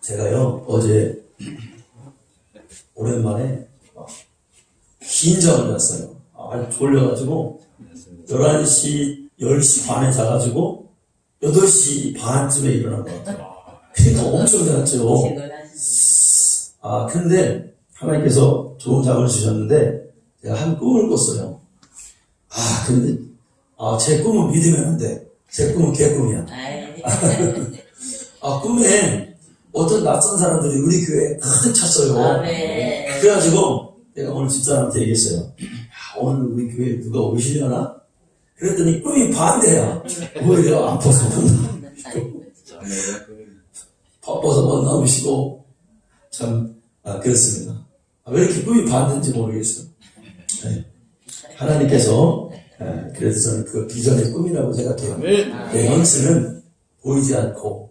제가요 어제 오랜만에 긴 잠을 잤어요. 아주 졸려가지고 11시 10시 반에 자가지고 8시 반쯤에 일어난 것 같아요. 그러니까 엄청 잤죠. 근데 하나님께서 좋은 잠을 주셨는데 제가 한 꿈을 꿨어요. 근데 제 꿈은 믿으면 안 돼. 제 꿈은 개꿈이야. 꿈에 어떤 낯선 사람들이 우리 교회에 가득 찼어요. 그래가지고 내가 오늘 집사람한테 얘기했어요. 오늘 우리 교회에 누가 오시려나? 그랬더니 꿈이 반대야. 오히려 아파서 바빠서 못 나오시고 참 그렇습니다. 왜 이렇게 꿈이 반대인지 모르겠어요. 네. 하나님께서 그래서 저는 그 비전의 꿈이라고 생각해요. 현실은 보이지 않고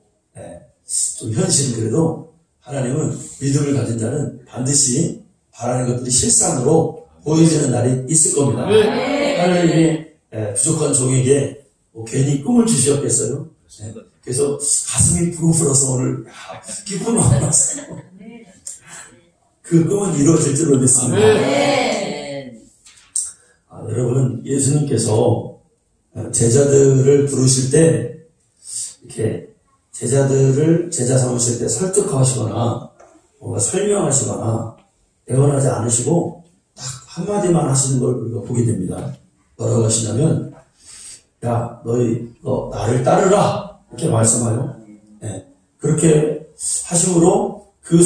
좀 현실은 그래도 하나님은 믿음을 가진 자는 반드시 바라는 것들이 실상으로 보여지는 날이 있을 겁니다. 하나님이 부족한 종에게 괜히 꿈을 주셨겠어요? 그래서 가슴이 부풀어서 오늘 기쁨을 받았어요. 그 꿈은 이루어질 줄로 믿습니다. 여러분, 예수님께서 제자들을 부르실 때 이렇게 제자들을 제자 삼으실 때 설득하시거나 뭔가 설명하시거나 애원하지 않으시고 딱 한마디만 하시는 걸 우리가 보게 됩니다. 뭐라고 하시냐면, 야, 너희 나를 따르라 이렇게 말씀하요. 그렇게 하심으로 그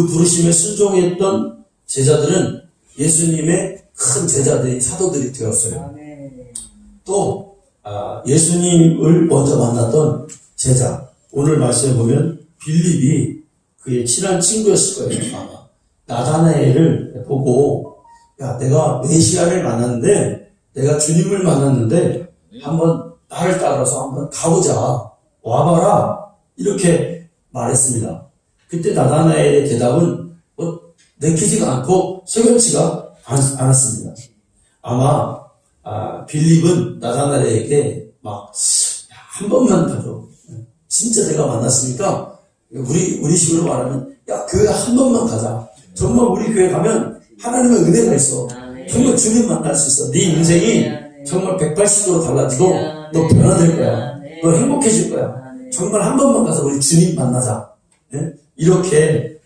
부르심에 순종했던 제자들은 예수님의 큰 제자들이 사도들이 되었어요. 또 예수님을 먼저 만났던 제자, 오늘 말씀에 보면 빌립이 그의 친한 친구였을 거예요. 아마 나다나엘을 보고, 야, 내가 메시아를 만났는데, 내가 주님을 만났는데 한번 나를 따라서 한번 가보자, 와봐라 이렇게 말했습니다. 그때 나다나엘의 대답은 내키지가 않고 석연치가 않았습니다. 아마 빌립은 나다나엘에게 한 번만 가줘. 진짜 내가 만났으니까 우리 식으로 말하면 야, 교회 한 번만 가자. 정말 우리 교회 가면 하나님의 은혜가 있어. 정말 주님 만날 수 있어. 네 인생이 정말 180도로 달라지고 너 변화될 거야. 너 행복해질 거야. 정말 한 번만 가서 우리 주님 만나자. 이렇게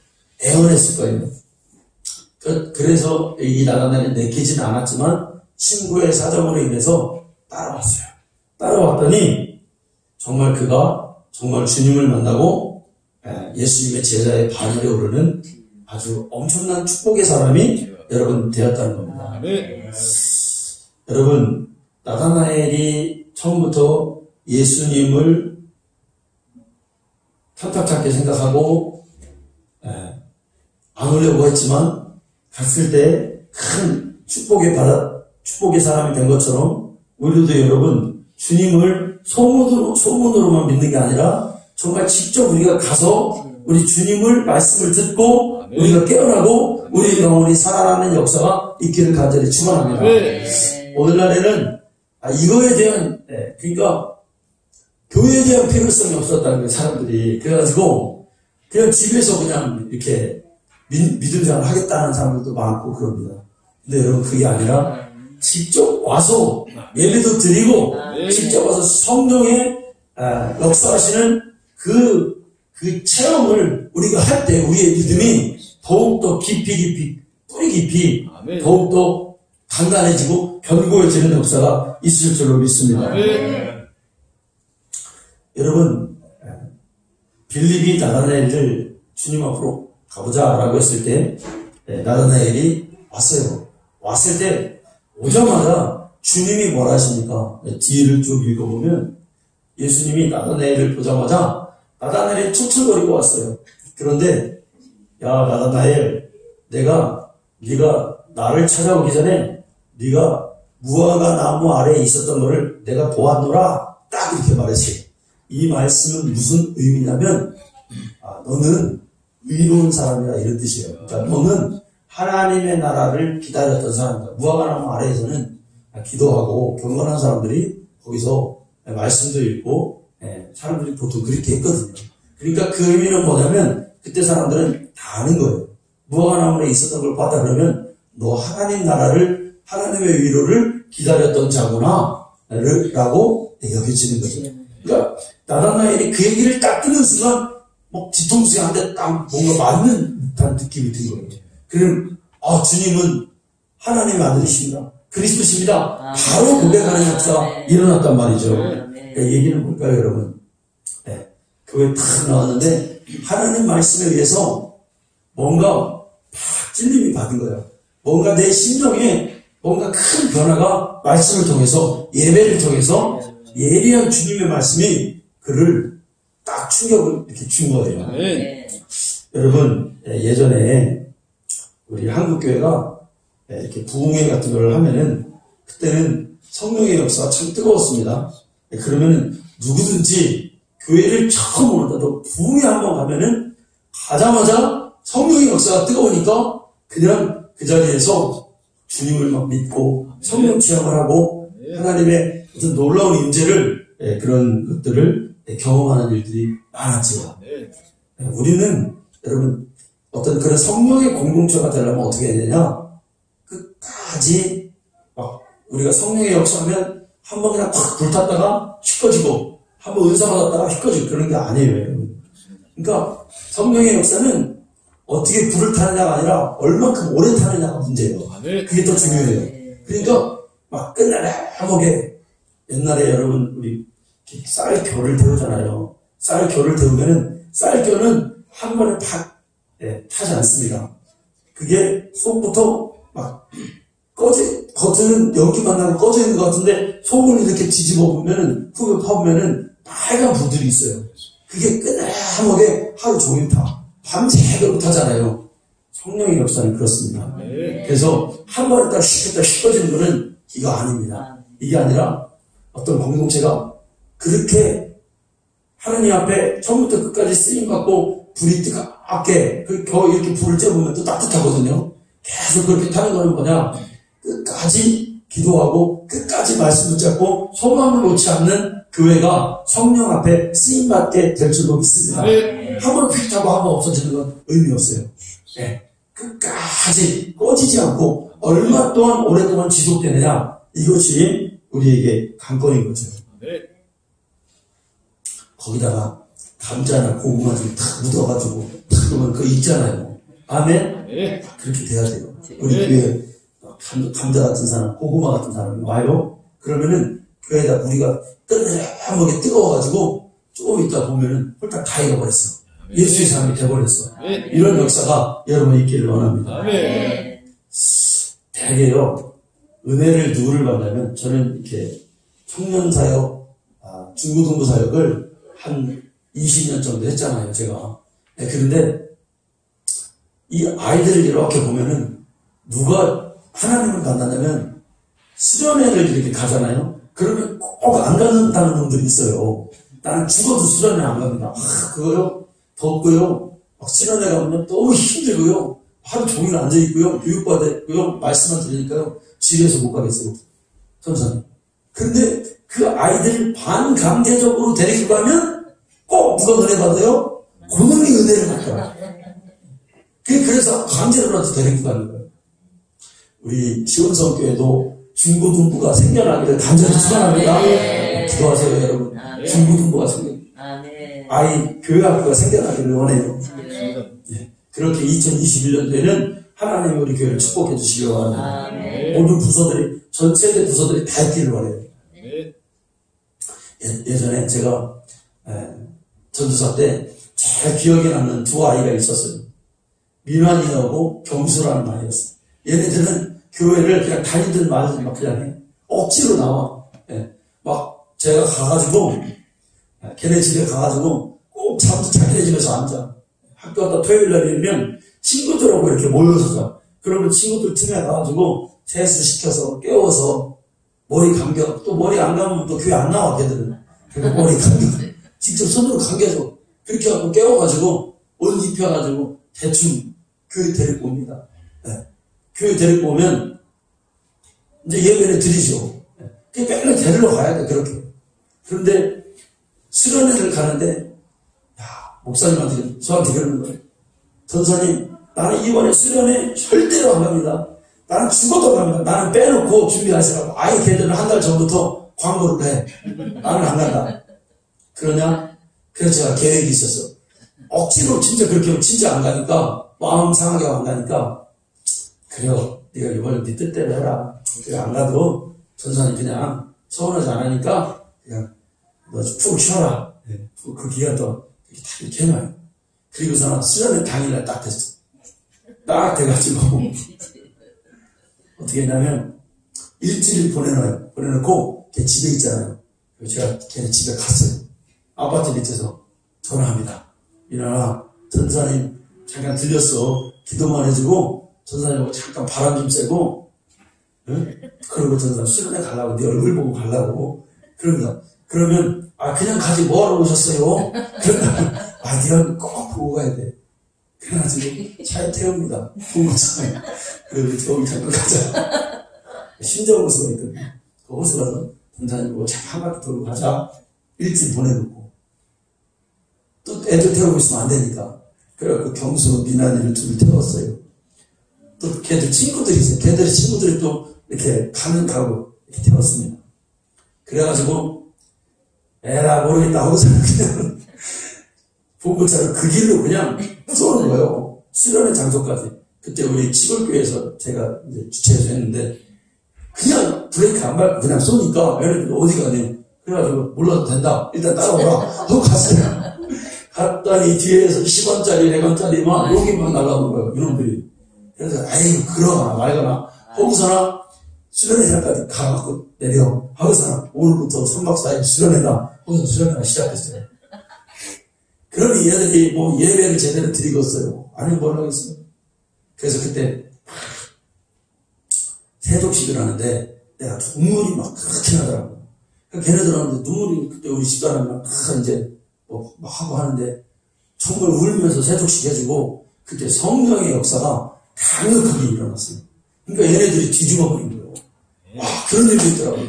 애원했을 거예요. 그래서 이 나다나엘은 내키지는 않았지만 친구의 사정으로 인해서 따라왔어요. 따라왔더니 정말 그가 정말 주님을 만나고 예수님의 제자의 반열에 오르는 아주 엄청난 축복의 사람이 여러분 되었다는 겁니다. 여러분, 나다나엘이 처음부터 예수님을 탐탁하게 생각하고 안 오려고 했지만 갔을 때 큰 축복의 사람이 된 것처럼 우리도 여러분 주님을 소문으로만 믿는 게 아니라 정말 직접 우리가 가서 우리 주님을 말씀을 듣고 우리가 깨어나고 우리 영혼이 살아나는 역사가 있기를 간절히 축원합니다. 오늘날에는 이거에 대한 그러니까 교회에 대한 필요성이 없었다는 거예요. 사람들이. 그래가지고 그냥 집에서 그냥 이렇게 믿음 생활을 하겠다는 사람들도 많고 그럽니다. 근데 여러분 그게 아니라 직접 와서 예배도 드리고 직접 와서 성령의 역사하시는 그 체험을 우리가 할 때 우리의 믿음이 더욱더 깊이 뿌리 깊이 더욱더 단단해지고 견고해지는 역사가 있을 줄로 믿습니다. 여러분, 빌립이 나다나엘을 주님 앞으로 가보자라고 했을 때 나다나엘이 왔어요. 왔을 때 오자마자 주님이 뭐라 하십니까? 뒤를 쭉 읽어보면 예수님이 나다나엘을 보자마자 나다나엘이 툭툭거리고 왔어요. 그런데 야, 나다나엘, 네가 나를 찾아오기 전에 네가 무화과 나무 아래에 있었던 것을 내가 보았노라. 딱 이렇게 말했어요. 이 말씀은 무슨 의미냐면 너는 의로운 사람이라 이런 뜻이에요. 그러니까 너는 하나님의 나라를 기다렸던 사람이다. 무화과 나무 아래에서는 기도하고 경건한 사람들이 거기서 말씀도 읽고 사람들이 보통 그렇게 했거든요. 그러니까 그 의미는 뭐냐면 그때 사람들은 다 아는 거예요. 무화과나무에 있었던 걸 봤다 그러면 너 하나님 나라를 하나님의 위로를 기다렸던 자구나 라고 여겨지는 거죠. 그러니까 나다나엘이 그 얘기를 딱 듣는 순간 뭐 뒤통수에 한 대 딱 뭔가 맞는 듯한 느낌이 든 거예요. 그럼 주님은 하나님의 아들이십니다. 그리스도십니다. 바로 고백하는 역사가 일어났단 말이죠. 그러니까 얘기는 뭘까요, 여러분? 교회 탁 나왔는데 하나님 말씀에 의해서 뭔가 팍 찔림이 받은 거예요. 뭔가 내 심령에 뭔가 큰 변화가 말씀을 통해서, 예배를 통해서 예리한 주님의 말씀이 그를 딱 충격을 이렇게 준 거예요. 여러분, 예전에 우리 한국교회가 이렇게 부흥회 같은 걸 하면은 그때는 성령의 역사가 참 뜨거웠습니다. 그러면은 누구든지 교회를 처음 오는데도 부흥회 한번 가면은 가자마자 성령의 역사가 뜨거우니까 그냥 그 자리에서 주님을 막 믿고 성령 체험을 하고 하나님의 어떤 놀라운 임재를 그런 것들을 경험하는 일들이 많았죠. 우리는 여러분 어떤 그런 성령의 공동체가 되려면 어떻게 해야 되냐? 끝까지 막 우리가 성령의 역사하면 한번 그냥 팍 불탔다가 휘꺼지고 한번 은사 받았다가 휘꺼지고 그런 게 아니에요. 여러분. 그러니까 성령의 역사는 어떻게 불을 타느냐가 아니라 얼만큼 오래 타느냐가 문제예요. 그게 더 중요해요. 그러니까 막 끝나게 옛날에 여러분 우리 쌀교를 데우잖아요. 쌀교를 데우면은 쌀교는 한 번에 팍 타지 않습니다. 그게 속부터 막 겉은 연기만 나고 꺼져 있는 것 같은데 속을 이렇게 뒤집어 보면은 흙을 파보면은 빨간 불들이 있어요. 그게 끝나게 하루 종일 타. 밤새도록 타잖아요. 성령의 역사는 그렇습니다. 그래서 한 번에 딱 휘어지는 거는 이거 아닙니다. 이게 아니라 어떤 공동체가 그렇게 하나님 앞에 처음부터 끝까지 쓰임받고 불이 뜨겁게 겨우 이렇게 불을 쬐보면 또 따뜻하거든요. 계속 그렇게 타는 거는 뭐냐? 끝까지 기도하고 끝까지 말씀 붙잡고 소망을 놓지 않는 교회가 성령 앞에 쓰임받게 될 줄로 믿습니다. 한번 휙 타고 한번 없어지는 건 의미 없어요. 끝까지 꺼지지 않고 얼마 동안 오랫동안 지속되느냐, 이것이 우리에게 관건인 거죠. 거기다가 감자나 고구마 좀 탁 묻어가지고 탁 그러면 그거 있잖아요. 아멘? 그렇게 돼야 돼요. 우리 교회에 감자 같은 사람, 고구마 같은 사람이 와요. 그러면은 교회에다 우리가 뜨거하게 뜨거워가지고 조금 있다 보면은 홀딱 다 잃어버렸어. 예수의 사람이 돼버렸어. 이런 역사가 여러분 있기를 원합니다. 대개요, 은혜를 누구를 받냐면, 저는 이렇게 청년사역, 중고등부 사역을 한 20년 정도 했잖아요, 제가. 그런데 이 아이들을 이렇게 보면은 누가 하나님을 만나냐면 수련회를 이렇게 가잖아요. 그러면 꼭 안 가는다는 놈들이 있어요. 나는 죽어도 수련회 안 갑니다. 그거요, 덥고요, 막 수련회 가면 너무 힘들고요, 하루 종일 앉아있고요, 교육받고요, 말씀만 들으니까요, 집에서 못 가겠어요, 선생님. 근데 그 아이들을 반강제적으로 데리고 가면 꼭 누가 은혜 받아요? 그놈이 은혜를 받더라. 그래서 강제로라도 데리고 가는 거예요. 우리 시온성교회도 중고등부가 생겨나기를 간절히 축원합니다. 기도하세요, 여러분. 중고등부가 교회 학교가 생겨나기를 원해요. 그렇게 2021년도에는 하나님이 우리 교회를 축복해 주시려고 합니다. 모든 부서들이, 전 세계 부서들이 다 있기를 원해요. 예전에 제가 전도사 때 제일 기억에 남는 두 아이가 있었어요. 민환이하고 경수라는 아이였어요. 얘네들은 교회를 그냥 다니든 말든 막 그냥 해. 억지로 나와. 막 제가 가가지고, 걔네 집에 가가지고 꼭 자기네 집에서 앉아. 학교 갔다 토요일 날이면 친구들하고 이렇게 모여서 자. 그러면 친구들 틈에 가가지고 세수시켜서 깨워서 머리 감겨. 또 머리 안 감으면 또 교회 안 나와, 걔들은. 그래서 머리 감겨. 직접 손으로 감겨줘. 그렇게 하고 깨워가지고 옷 입혀가지고 대충 교회 데리고 옵니다. 교회 데리고 오면 이제 예배를 드리죠. 그 맨날 데리러 가야 돼, 그렇게. 그런데 수련회를 가는데, 야, 목사님한테 저한테 그러는 거예요. 전사님, 나는 이번에 수련회 절대로 안 갑니다. 나는 죽어도 안 갑니다. 나는 빼놓고 준비하시라고. 아예 걔들은 한 달 전부터 광고를 해. 나는 안 간다. 그러냐? 그래서 제가 계획이 있었어. 억지로 진짜 그렇게 하면 진짜 안 가니까, 마음 상하게 안 가니까, 그래요. 네가 이번에 네 뜻대로 해라. 그래, 안 가도 전사님 그냥 서운하지 않으니까 그냥 너 푹 쉬어라. 네. 그 기간 동안 이렇게 해놔요. 그리고서는 수련회 당일날 딱 됐어. 딱 돼가지고 어떻게 했냐면 일주일 보내놔요. 보내놓고 걔 집에 있잖아요. 제가 걔네 집에 갔어요. 아파트 밑에서 전화합니다. 이나나 전사님 잠깐 들렸어. 기도만 해주고 전사님하고 잠깐 바람 좀 쐬고 응? 그러고 전사님 수련회 가려고 네 얼굴 보고 가려고 그럽니다. 그러면 그냥 가지 뭐하러 오셨어요? 그러다 네가 꼭 보고 가야 돼. 그래가지고 차에 태웁니다. 부모차에. 그리고 저기 잠깐 가자. 신정호수가 있거든요. 그 호수 가서 전사님하고 잠깐 한 바퀴 돌고 가자. 일찍 보내놓고 또 애들 태우고 있으면 안 되니까. 그래갖고 경수 미나리를 둘 태웠어요. 또 걔들 친구들이 있어요. 걔들의 친구들이 또 이렇게 가고 이렇게 태웠습니다. 그래가지고 에라 모르겠다 하고서는 그냥 봉고차를 그 길로 그냥 쏘는 거예요. 수련회 장소까지. 그때 우리 시골교회에서 제가 이제 주최해서 했는데 그냥 브레이크 안 밟고 그냥 쏘니까 애들 어디 가니? 그래가지고 몰라도 된다. 일단 따라오라 하고 갔어요. 갔더니 뒤에서 10원짜리, 100원짜리 막 여기만 날라오는 거예요. 이놈들이. 그래서 에이 그러거나 말거나 거기서나 수련회장까지 가갖고 내려. 하고서는 오늘부터 3박 4일 수련회다. 거기서 수련회가 시작했어요. 그러니 얘들이 뭐 예배를 제대로 드리겠어요. 아니면 뭘 하겠어요. 그래서 그때 세족식을 하는데 내가 눈물이 막 그렇게 나더라고요. 걔네들은 눈물이 그때 우리 집사람이랑 이제 뭐 하고 하는데 정말 울면서 세족식 해주고 그때 성령의 역사가 강력하게 일어났어요. 그러니까 얘네들이 뒤집어 버린 거예요. 와, 그런 일도 있더라고요.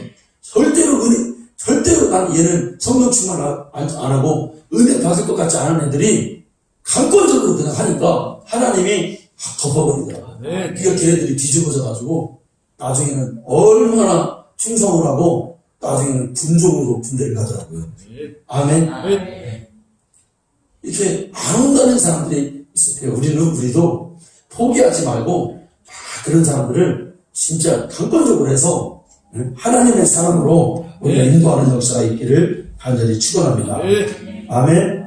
절대로 난 얘는 성령 충만 안 하고 은혜 받을 것 같지 않은 애들이 강권적으로 그냥 하니까 하나님이 덮어버리더라고요. 그러니까 걔네들이 뒤집어져가지고 나중에는 얼마나 충성을 하고 나중에는 군종으로 군대를 가더라고요. 아멘. 이렇게 안 온다는 사람들이 있어요. 우리도 포기하지 말고 그런 사람들을 진짜 강권적으로 해서 하나님의 사람으로 우리가 인도하는 역사가 있기를 간절히 축원합니다. 아멘.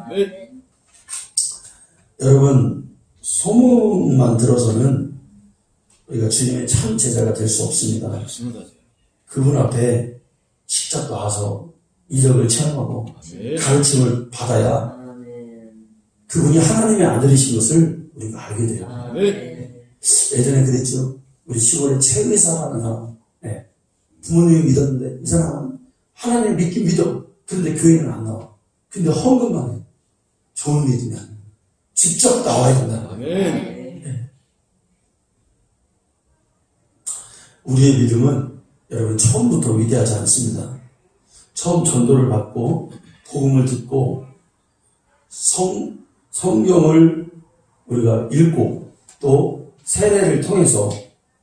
여러분 소문만 들어서는 우리가 주님의 참 제자가 될 수 없습니다. 그분 앞에 직접 나와서 이적을 체험하고 가르침을 받아야 그분이 하나님의 아들이신 것을 우리가 알게 돼요. 예전에 그랬죠. 우리 시골에 최의사라는 사람, 부모님이 믿었는데 이 사람은 하나님 믿긴 믿어. 그런데 교회는 안 나와. 근데 헌금만 해. 좋은 믿음이 아니에요. 직접 나와야 된다는 거예요. 우리의 믿음은 여러분 처음부터 위대하지 않습니다. 처음 전도를 받고 복음을 듣고 성경을 우리가 읽고 또 세례를 통해서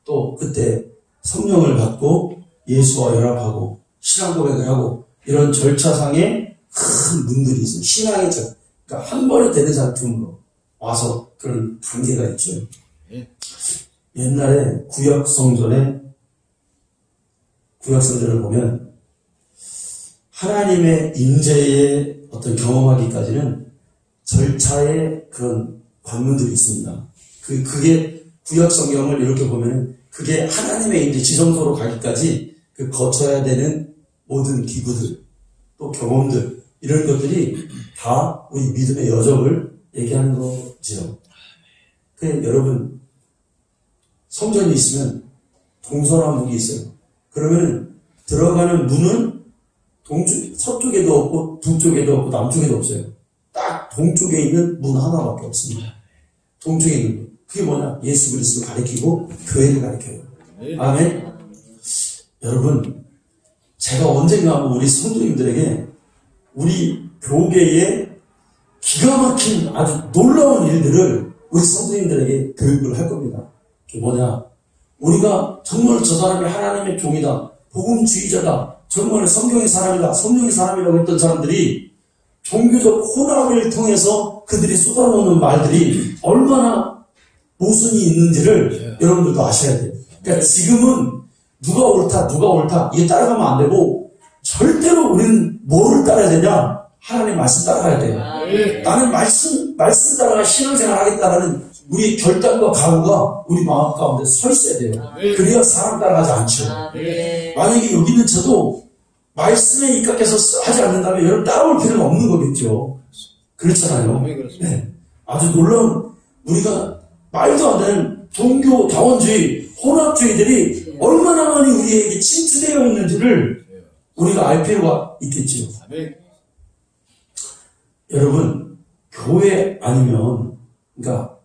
또 그때 성령을 받고 예수와 연합하고 신앙 고백을 하고 이런 절차상의 큰 문들이 있어요. 신앙의 절. 그러니까 한 번에 되는 상품으로 와서 그런 단계가 있죠. 옛날에 구약성전을 보면 하나님의 임재의 어떤 경험하기까지는 절차의 그런 관문들이 있습니다. 그게 구약성경을 이렇게 보면 그게 하나님의 임재 지성소로 가기까지 그 거쳐야 되는 모든 기구들 또 경험들 이런 것들이 다 우리 믿음의 여정을 얘기하는 거죠. 여러분 성전이 있으면 동서남북이 있어요. 그러면 들어가는 문은 서쪽에도 없고 동쪽에도 없고 남쪽에도 없어요. 딱 동쪽에 있는 문 하나밖에 없습니다. 동쪽에 있는 문. 그게 뭐냐? 예수 그리스도를 가리키고 교회를 가리켜요. 아멘. 여러분, 제가 언젠가 우리 성도님들에게 우리 교계의 기가 막힌 아주 놀라운 일들을 우리 성도님들에게 교육을 할 겁니다. 그게 뭐냐? 우리가 정말 저 사람이 하나님의 종이다, 복음주의자다, 정말 성경의 사람이다, 성령의 사람이라고 했던 사람들이 종교적 혼합을 통해서 그들이 쏟아놓는 말들이 얼마나 모순이 있는지를 여러분들도 아셔야 돼요. 그러니까 지금은 누가 옳다 이게 따라가면 안 되고, 절대로 우리는 뭐를 따라야 되냐? 하나님의 말씀 따라가야 돼요. 나는 말씀 따라가 신앙생활 하겠다라는 우리 결단과 각오가 우리 마음 가운데 서 있어야 돼요. 그래야 사람 따라가지 않죠. 만약에 여기 있는 저도 말씀에 입각해서 하지 않는다면 여러분 따라올 필요는 없는 거겠죠. 그렇잖아요. 네. 아주 놀라운, 우리가 말도 안 되는 종교 다원주의, 혼합주의들이 얼마나 많이 우리에게 침투되어 있는지를 우리가 알 필요가 있겠지요. 여러분, 교회 아니면, 그러니까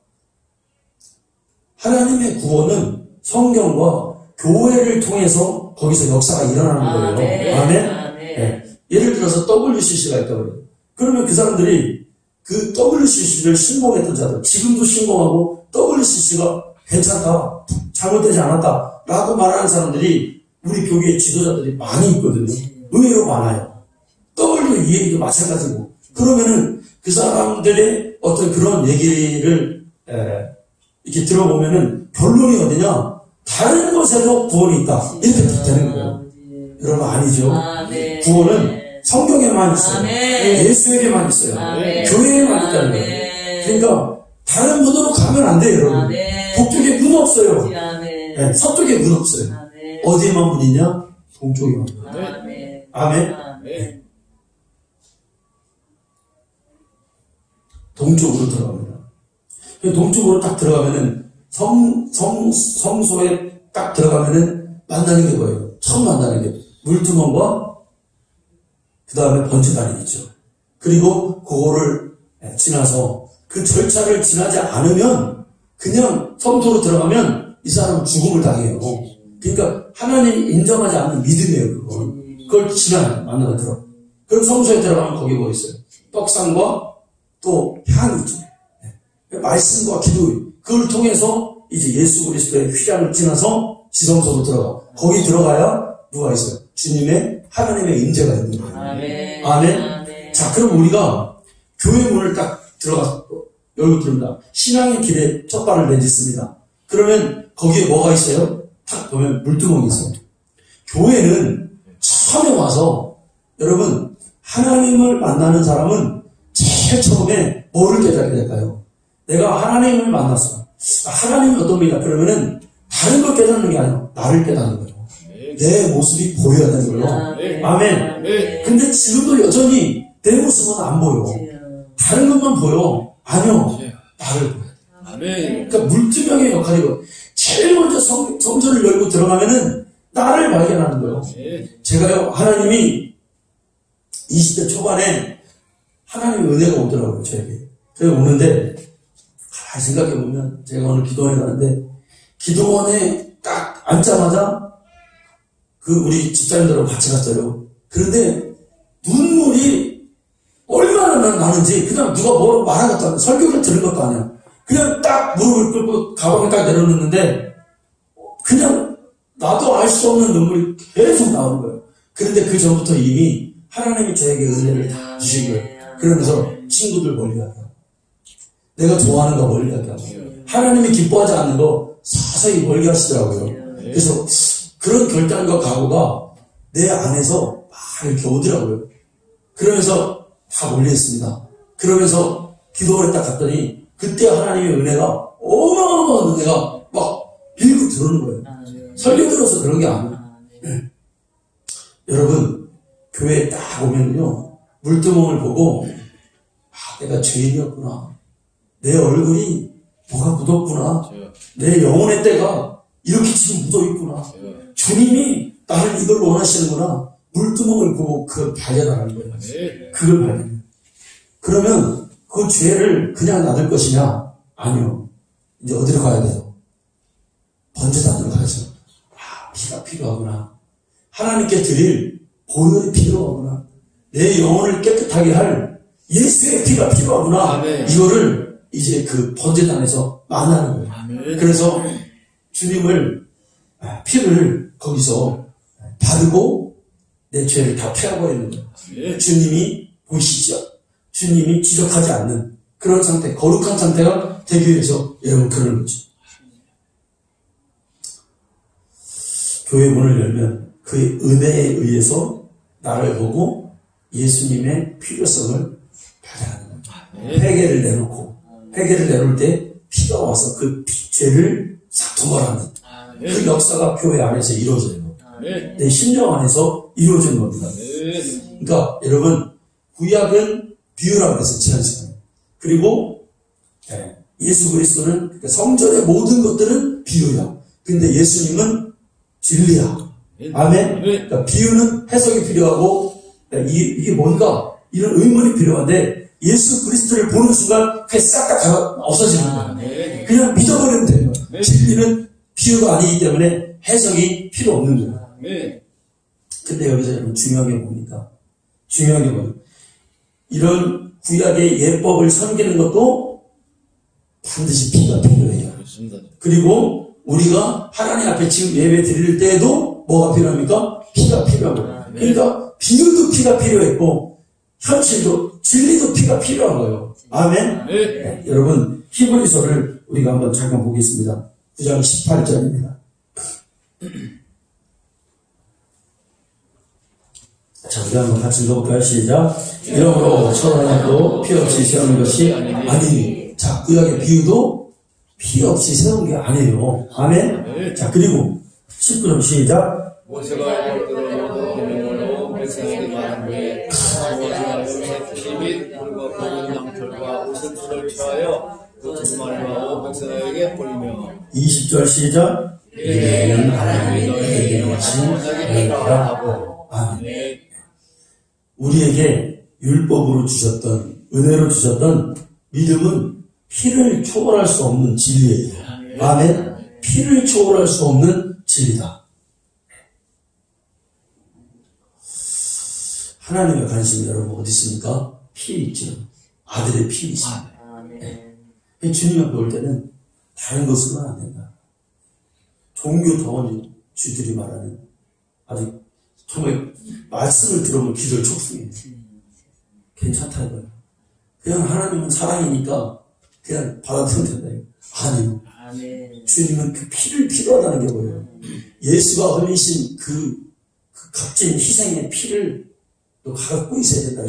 하나님의 구원은 성경과 교회를 통해서 거기서 역사가 일어나는 거예요. 아멘? 네. 예를 들어서 WCC가 있다고 해요. 그러면 그 사람들이 그 WCC를 신봉했던 자들, 지금도 신봉하고 WCC가 괜찮다, 잘못되지 않았다 라고 말하는 사람들이 우리 교계의 지도자들이 많이 있거든요. 의외로 많아요. WEA도 마찬가지고. 그러면은 그 사람들의 어떤 그런 얘기를 이렇게 들어보면은 결론이 어디냐? 다른 곳에도 구원이 있다, 이렇게 되는 거예요. 여러분, 아니죠. 구원은 성경에만 있어요. 예수에게만 있어요. 교회에만 있다는 거예요. 그러니까 다른 문으로 가면 안 돼요, 여러분. 북쪽에 문 없어요. 네, 서쪽에 문 없어요. 어디에만 문 있냐? 동쪽에만 문. 아멘. 네. 동쪽으로 들어갑니다. 동쪽으로 딱 들어가면은 성소에 딱 들어가면은 만나는 게 뭐예요? 처음 만나는 게 물두멍과 그 다음에 번제단이죠. 그리고 그거를 지나서 그 절차를 지나지 않으면 그냥 성소로 들어가면 이 사람은 죽음을 당해요. 그러니까 하나님이 인정하지 않는 믿음이에요. 그걸 지나요. 만나가 들어. 그럼 성소에 들어가면 거기 뭐 있어요? 떡상과 또 향이죠. 말씀과 기도, 그걸 통해서 이제 예수 그리스도의 휘장을 지나서 지성소로 들어가. 거기 들어가야 누가 있어요? 주님의, 하나님의 임재가 있는 거예요. 아멘. 자, 그럼 우리가 교회 문을 딱 들어가서 열고 들어옵니다. 신앙의 길에 첫 발을 내딛습니다. 그러면 거기에 뭐가 있어요? 딱 보면 물두멍이 있어요. 교회는 처음에 와서, 여러분, 하나님을 만나는 사람은 제일 처음에 뭐를 깨닫게 될까요? 내가 하나님을 만났어. 하나님이 어떤 분이다. 그러면은 다른 걸 깨닫는 게 아니라 나를 깨닫는 거예요. 내 모습이 보여야 되는 거예요. 아멘. 근데 지금도 여전히 내 모습은 안 보여. 다른 것만 보여. 아니요. 나를 보여야 돼. 아멘. 그러니까 물투명의 역할이고, 제일 먼저 성전을 열고 들어가면은 나를 발견하는 거예요. 제가요, 하나님이 20대 초반에 하나님의 은혜가 오더라고요, 저에게. 제가 오는데, 생각해보면, 제가 오늘 기도원에 가는데, 기도원에 딱 앉자마자, 우리 집사님들하고 같이 갔어요. 그런데, 눈물이 얼마나 나는지, 그냥 누가 뭐라고 말한 것도 아니야. 설교를 들은 것도 아니야. 그냥 딱 무릎을 꿇고 가방을 딱 내려놓는데, 그냥 나도 알 수 없는 눈물이 계속 나오는 거예요. 그런데 그 전부터 이미 하나님이 저에게 은혜를 다 주신 거예요. 그러면서 친구들 멀리하게 하고, 내가 좋아하는 거 멀리하게 하고, 하나님이 기뻐하지 않는 거 서서히 멀리 하시더라고요. 그래서 그런 결단과 각오가 내 안에서 막 이렇게 오더라고요. 그러면서 다 멀리했습니다. 그러면서 기도를 딱 갔더니 그때 하나님의 은혜가 어마어마한 은혜가 막 밀고 들어오는 거예요. 설교 들어서 그런 게 아니에요. 여러분, 교회에 딱 오면요, 물두멍을 보고, 내가 죄인이었구나. 내 얼굴이 뭐가 묻었구나. 내 영혼의 때가 이렇게 지금 묻어있구나. 주님이 나를 이걸 원하시는구나. 물두멍을 보고 그걸 발견하는 거예요. 그걸 발견해요. 그러면 그 죄를 그냥 놔둘 것이냐? 아니요. 이제 어디로 가야 돼요? 번제단으로 가야죠. 피가 필요하구나. 하나님께 드릴 보혈이 필요하구나. 내 영혼을 깨끗하게 할 예수의 피가 필요하구나. 아멘. 이거를 이제 그 번제단에서 만나는 거예요. 아멘. 그래서 주님을 피를 거기서 바르고 내 죄를 다 피워버리는 거예요. 아멘. 주님이 보시죠. 주님이 지적하지 않는 그런 상태, 거룩한 상태가 되기 위해서 여러분 그러는 거죠. 교회 문을 열면 그의 은혜에 의해서 나를 보고 예수님의 필요성을 발견하는 거예요. 회개를 내놓고 회개를 내놓을 때 피가 와서 그 죄를 싹 도말하는 그 역사가 교회 안에서 이루어져요. 내 심령 안에서 이루어지는 겁니다. 그러니까 여러분 구약은 비유라고 해서 지난 시간에 그리고 예수 그리스도는 그러니까 성전의 모든 것들은 비유야. 근데 예수님은 진리야. 아멘. 그러니까 비유는 해석이 필요하고 이게 뭔가 이런 의문이 필요한데 예수 그리스도를 보는 순간 그게 싹 다 없어지는 거예요. 그냥 믿어버리면 되는 거예요. 진리는 비유가 아니기 때문에 해석이 필요 없는 거예요. 근데 여기서 여러분 중요한 게 뭡니까? 중요한 게 뭐예요? 이런 구약의 예법을 섬기는 것도 반드시 피가 필요해요. 그리고 우리가 하나님 앞에 지금 예배 드릴 때에도 뭐가 필요합니까? 피가 필요한 거예요. 그러니까 비유도 피가 필요했고 현실도 진리도 피가 필요한 거예요. 아멘. 네, 여러분 히브리서를 우리가 한번 잠깐 보겠습니다. 9장 18절입니다. 자, 우리 한번 같이 읽어볼까요? 시작. 이러므로 천하도 피 없이 세우는 것이 아니니. 자, 구약의 비유도 피 없이 세운 게 아니에요. 아멘. 자, 그리고 19절 시작. 모세가 이끌어내고 백성에게 말한 후에 모세가 피 및 물과 붉은 양털과 우선수를 취하여 그 두루마리와 백성에게 뿌리며 20절 시작. 이는 하나님이 너희에게 하신 은혜라 하고. 아멘. 우리에게 율법으로 주셨던 은혜로 주셨던 믿음은 피를 초월할 수 없는 진리예요. 아멘. 피를 초월할 수 없는 진리다. 하나님의 관심이 여러분 어디 있습니까? 피에 있죠. 아들의 피에 있습니다. 네. 주님 앞에 올 때는 다른 것으로는 안 된다. 종교 덩어리주들이 말하는 아주 정말 말씀을 들어보면 기도를 촉수해요. 괜찮다 이거예요. 그냥 하나님은 사랑이니까 그냥 받아들이면 된다. 아니요. 주님은 그 피를 필요하다는 게 뭐예요? 예수가 흘리신 그 값진 희생의 피를 또 갖고 있어야 된다.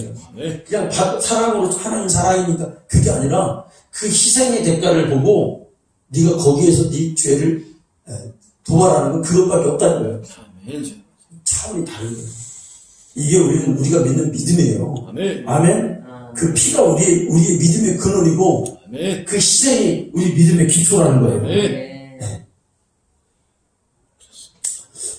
그냥 사랑으로 하나님 사랑이니까 그게 아니라 그 희생의 대가를 보고 네가 거기에서 네 죄를 도발하는 건 그것밖에 없다는 거예요. 차원이 다른 거예요. 이게 우리가 믿는 믿음이에요. 아멘. 그 피가 우리의 믿음의 근원이고 그 희생이 우리 믿음의 기초라는 거예요. 네.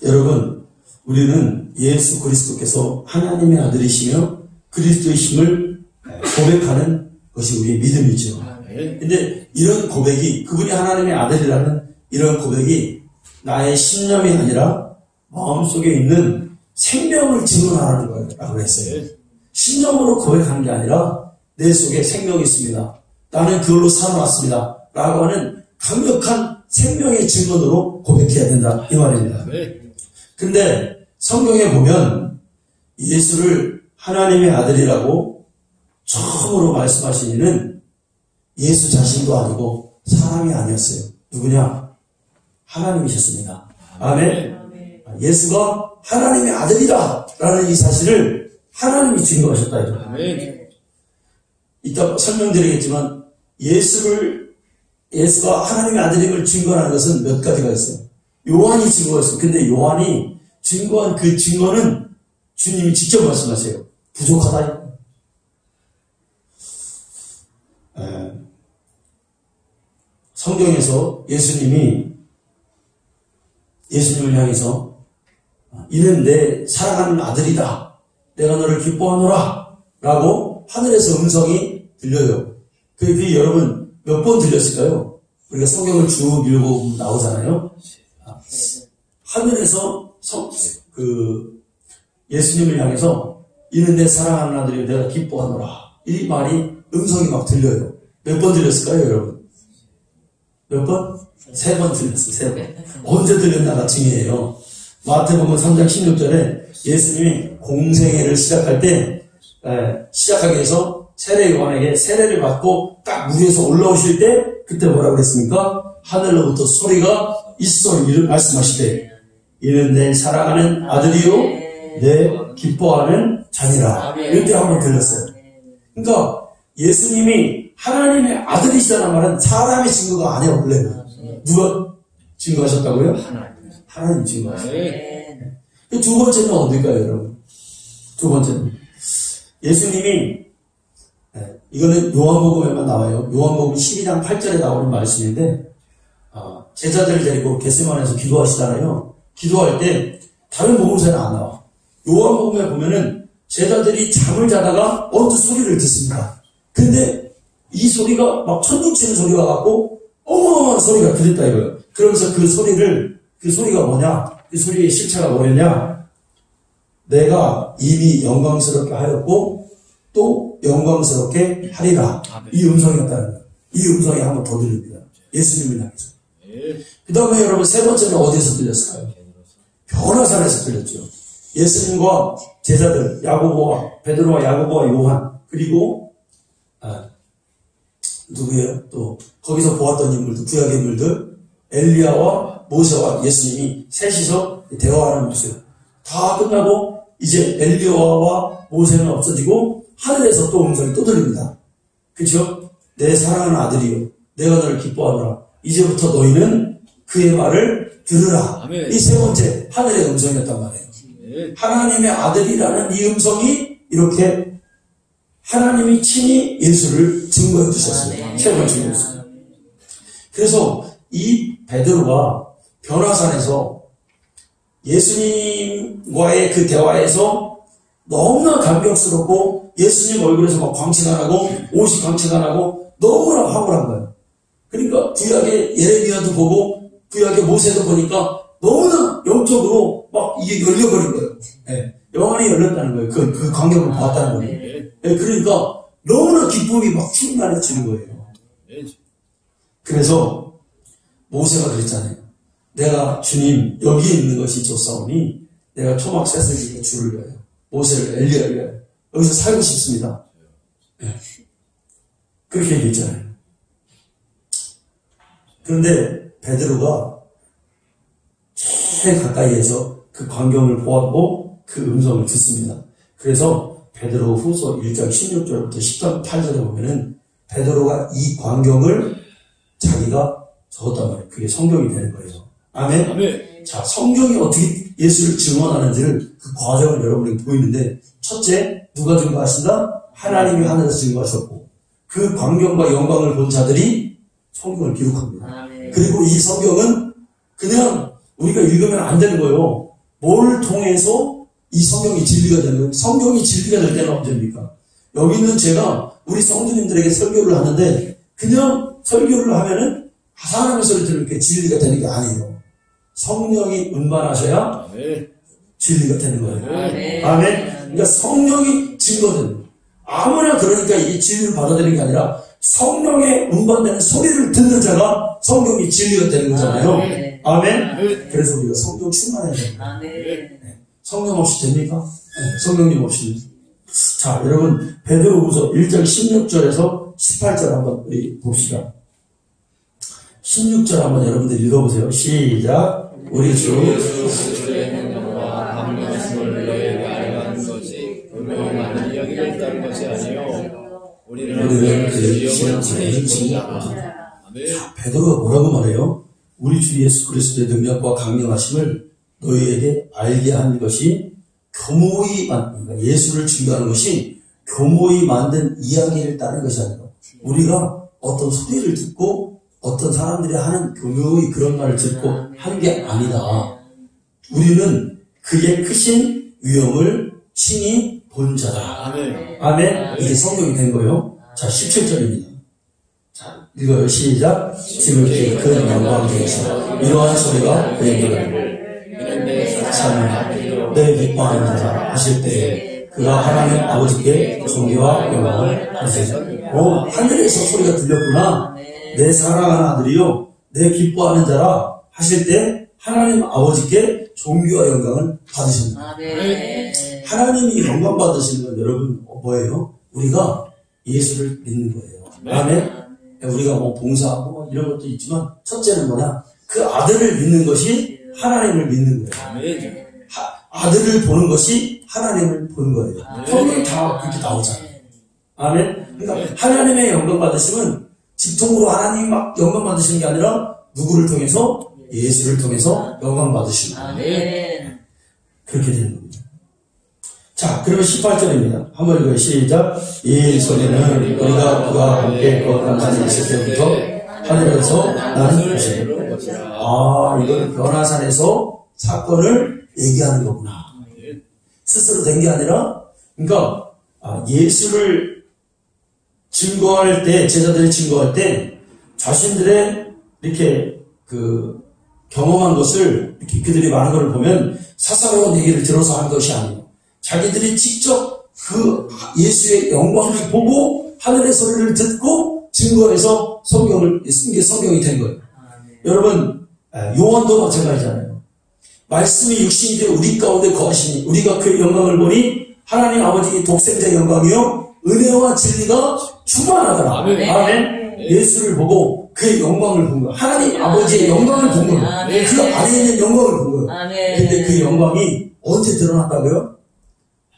여러분, 우리는 예수 그리스도께서 하나님의 아들이시며 그리스도이심을 고백하는 것이 우리의 믿음이죠. 근데 이런 고백이 그분이 하나님의 아들이라는 이런 고백이 나의 신념이 아니라 마음속에 있는 생명을 증언하는 거라고 했어요. 신념으로 고백하는 게 아니라 내 속에 생명이 있습니다. 나는 그걸로 살아왔습니다. 라고 하는 강력한 생명의 증언으로 고백해야 된다. 이 말입니다. 근데 성경에 보면 예수를 하나님의 아들이라고 처음으로 말씀하신 이는 예수 자신도 아니고 사람이 아니었어요. 누구냐? 하나님이셨습니다. 아멘. 예수가 하나님의 아들이다 라는 이 사실을 하나님이 증거하셨다. 아멘. 이따 설명드리겠지만 예수가 하나님의 아들임을 증거하는 것은 몇 가지가 있어요. 요한이 증거했어요. 근데 요한이 증거한 그 증거는 주님이 직접 말씀하세요. 부족하다. 성경에서 예수님을 향해서 이는 내 사랑하는 아들이다. 내가 너를 기뻐하노라. 라고 하늘에서 음성이 들려요. 그게 여러분 몇 번 들렸을까요? 우리가 성경을 쭉 읽어보면 나오잖아요. 하늘에서 예수님을 향해서 이는 내 사랑하는 아들이요 내가 기뻐하노라. 이 말이 음성이 막 들려요. 몇 번 들렸을까요, 여러분? 몇 번? 3번 들렸어요. 3번. 언제 들렸나가 중요해요. 마태복음 3장 16절에 예수님이 공생애를 시작할 때 시작하기 위해서 세례 요한에게 세례를 받고 딱 무리에서 올라오실 때 그때 뭐라고 그랬습니까? 하늘로부터 소리가 있어 이를 말씀하시되 이는 내 사랑하는 아들이요 내 기뻐하는 자니라. 이렇게 한번 들렸어요. 그러니까 예수님이 하나님의 아들이시다는 말은 사람의 증거가 아니에요. 원래 누가 증거하셨다고요? 하나님 증거하셨어요. 두 번째는 어딜까요, 여러분? 두 번째는 예수님이 이거는 요한복음에만 나와요. 요한복음 12장 8절에 나오는 말씀인데 제자들을 데리고 겟세마네에서 기도하시잖아요. 기도할 때 다른 복음서에는 안 나와. 요한복음에 보면은 제자들이 잠을 자다가 언뜻 소리를 듣습니다. 근데 이 소리가 막 천둥 치는 소리가 같고 어마어마한 소리가 들렸다 이거예요. 그러면서 그 소리가 뭐냐? 그 소리의 실체가 뭐였냐? 내가 이미 영광스럽게 하였고 또 영광스럽게 하리라. 이 음성이었다는 거예요. 이 음성이 한번 더 들립니다. 예수님을 향해서. 그 다음에 여러분 세 번째는 어디에서 들렸을까요? 변화산에서 들렸죠. 예수님과 제자들 야고보와 베드로와 야고보와 요한 그리고 누구예요? 또 거기서 보았던 인물들 구약의 인물들 엘리야와 모세와 예수님이 셋이서 대화하는 모습 다 끝나고 이제 엘리야와 모세는 없어지고 하늘에서 또 음성이 또 들립니다. 그렇죠? 내 사랑하는 아들이요 내가 너를 기뻐하노라. 이제부터 너희는 그의 말을 들으라. 이 세 번째 하늘의 음성이었단 말이에요. 하나님의 아들이라는 이 음성이 이렇게 하나님이 친히 예수를 증거해 주셨어요. 세 번째였어요. 그래서 이 베드로가 변화산에서 예수님과의 그 대화에서 너무나 감격스럽고 예수님 얼굴에서 막 광채가 나고 옷이 광채가 나고 너무나 황홀한 거예요. 그러니까 구약의 예레미야도 보고 구약의 모세도 보니까 너무나 영적으로 막 이게 열려버린 거예요. 네. 영안이 열렸다는 거예요. 그 광경을 보았다는 거예요. 네. 그러니까 너무나 기쁨이 막 충만해지는 거예요. 그래서 모세가 그랬잖아요. 내가 주님 여기에 있는 것이 좋사오니 내가 초막 새슬기에 줄을 위하여 모세를 엘리야를 위하여 여기서 살고 싶습니다. 네. 그렇게 얘기했잖아요. 그런데 베드로가 제일 가까이에서 그 광경을 보았고 그 음성을 듣습니다. 그래서 베드로 후서 1장 16절부터 18절에 보면은 베드로가 이 광경을 자기가 적었단 말이에요. 그게 성경이 되는 거예요. 아멘? 아멘. 자, 성경이 어떻게 예수를 증언하는지를 그 과정을 여러분에게 보이는데 첫째, 누가 증거하신다? 하나님이 하늘에서 증거하셨고 그 광경과 영광을 본 자들이 성경을 기록합니다. 아멘. 그리고 이 성경은 그냥 우리가 읽으면 안 되는 거예요. 뭘 통해서 이 성경이 진리가 되는 거예요? 성경이 진리가 될 때는 언제입니까? 여기 있는 제가 우리 성도님들에게 설교를 하는데 그냥 설교를 하면은 사람의 소리 들을 게 진리가 되는 게 아니에요. 성령이 운반하셔야 진리가 되는 거예요. 아멘. 그러니까 성령이 증거되는 거예요. 아무나 그러니까 이게 진리를 받아들이는 게 아니라 성령의 운반되는 소리를 듣는 자가 성경이 진리가 되는 거잖아요. 아멘. 그래서 우리가 성경 충만해야 됩니다. 성령 없이 됩니까? 네, 성령님 없이. 자, 여러분 베드로후서 1장 16절에서 18절 한번 우리 봅시다. 16절 한번 여러분들 읽어보세요. 시작. 우리 주 예수의 행동과 강력함을 너희에게 알아가는 것이 분명히 많은 이야기를 따른 것이 아니요 우리는 그의 시험을 증거하노라. 베드로가 뭐라고 말해요? 우리 주 예수 그리스도의 능력과 강력하심을 너희에게 알게 하는 것이 교모히 만든, 예수를 증거하는 것이 교모히 만든 이야기를 따르는 것이 아니라 우리가 어떤 소리를 듣고 어떤 사람들이 하는 교묘히 그런 말을 듣고 하는 게 아니다. 우리는 그의 크신 위엄을 친히 본 자다. 아멘. 이게 성경이 된 거예요. 자, 17절입니다. 자, 읽어요. 시작. 지극히 큰 영광 중에서 이러한 소리가 내게 참여 내 기뻐하는 자라 하실 때 그가 하나님 아버지께 존귀와 영광을 받으시리라. 하늘에서 소리가 들렸구나. 내 사랑하는 아들이요 내 기뻐하는 자라 하실 때 하나님 아버지께 존귀와 영광을 받으신다. 하나님이 영광 받으시는 건 여러분 뭐예요? 우리가 예수를 믿는 거예요. 아멘. 우리가 뭐 봉사하고 이런 것도 있지만 첫째는 뭐냐? 그 아들을 믿는 것이 하나님을 믿는 거예요. 아들을 보는 것이 하나님을 보는 거예요. 성경 다 그렇게 나오잖아요. 아멘. 그러니까 하나님의 영광 받으심은 직통으로 하나님 영광 받으시는 게 아니라 누구를 통해서? 예수를 통해서 영광 받으시는 거예요. 그렇게 되는 겁니다. 자, 그러면 18절입니다. 한번 읽어요. 시작. 이 소리는 우리가 그와 함께 거룩한 산에 있을 때부터 하늘에서 나는 것이다. 이건 변화산에서 사건을 얘기하는 거구나. 스스로 된 게 아니라, 그러니까 예수를 증거할 때, 제자들이 증거할 때 자신들의 이렇게 경험한 것을 이렇게 그들이 말하는 걸 보면 사사로운 얘기를 들어서 한 것이 아니에요. 자기들이 직접 그 예수의 영광을 보고 하늘의 소리를 듣고 증거해서 성경을 쓴 게 성경이 된 거예요. 여러분, 요한도 마찬가지잖아요. 말씀이 육신이 되어 우리 가운데 거하시니 우리가 그 영광을 보니 하나님 아버지의 독생자의 영광이요 은혜와 진리가 충만하더라. 아멘. 예수를 보고 그의 영광을 본 거예요. 하나님 아버지의 영광을 본 거예요. 그 안에 있는 영광을 본 거예요. 근데 그 영광이 언제 드러났다고요?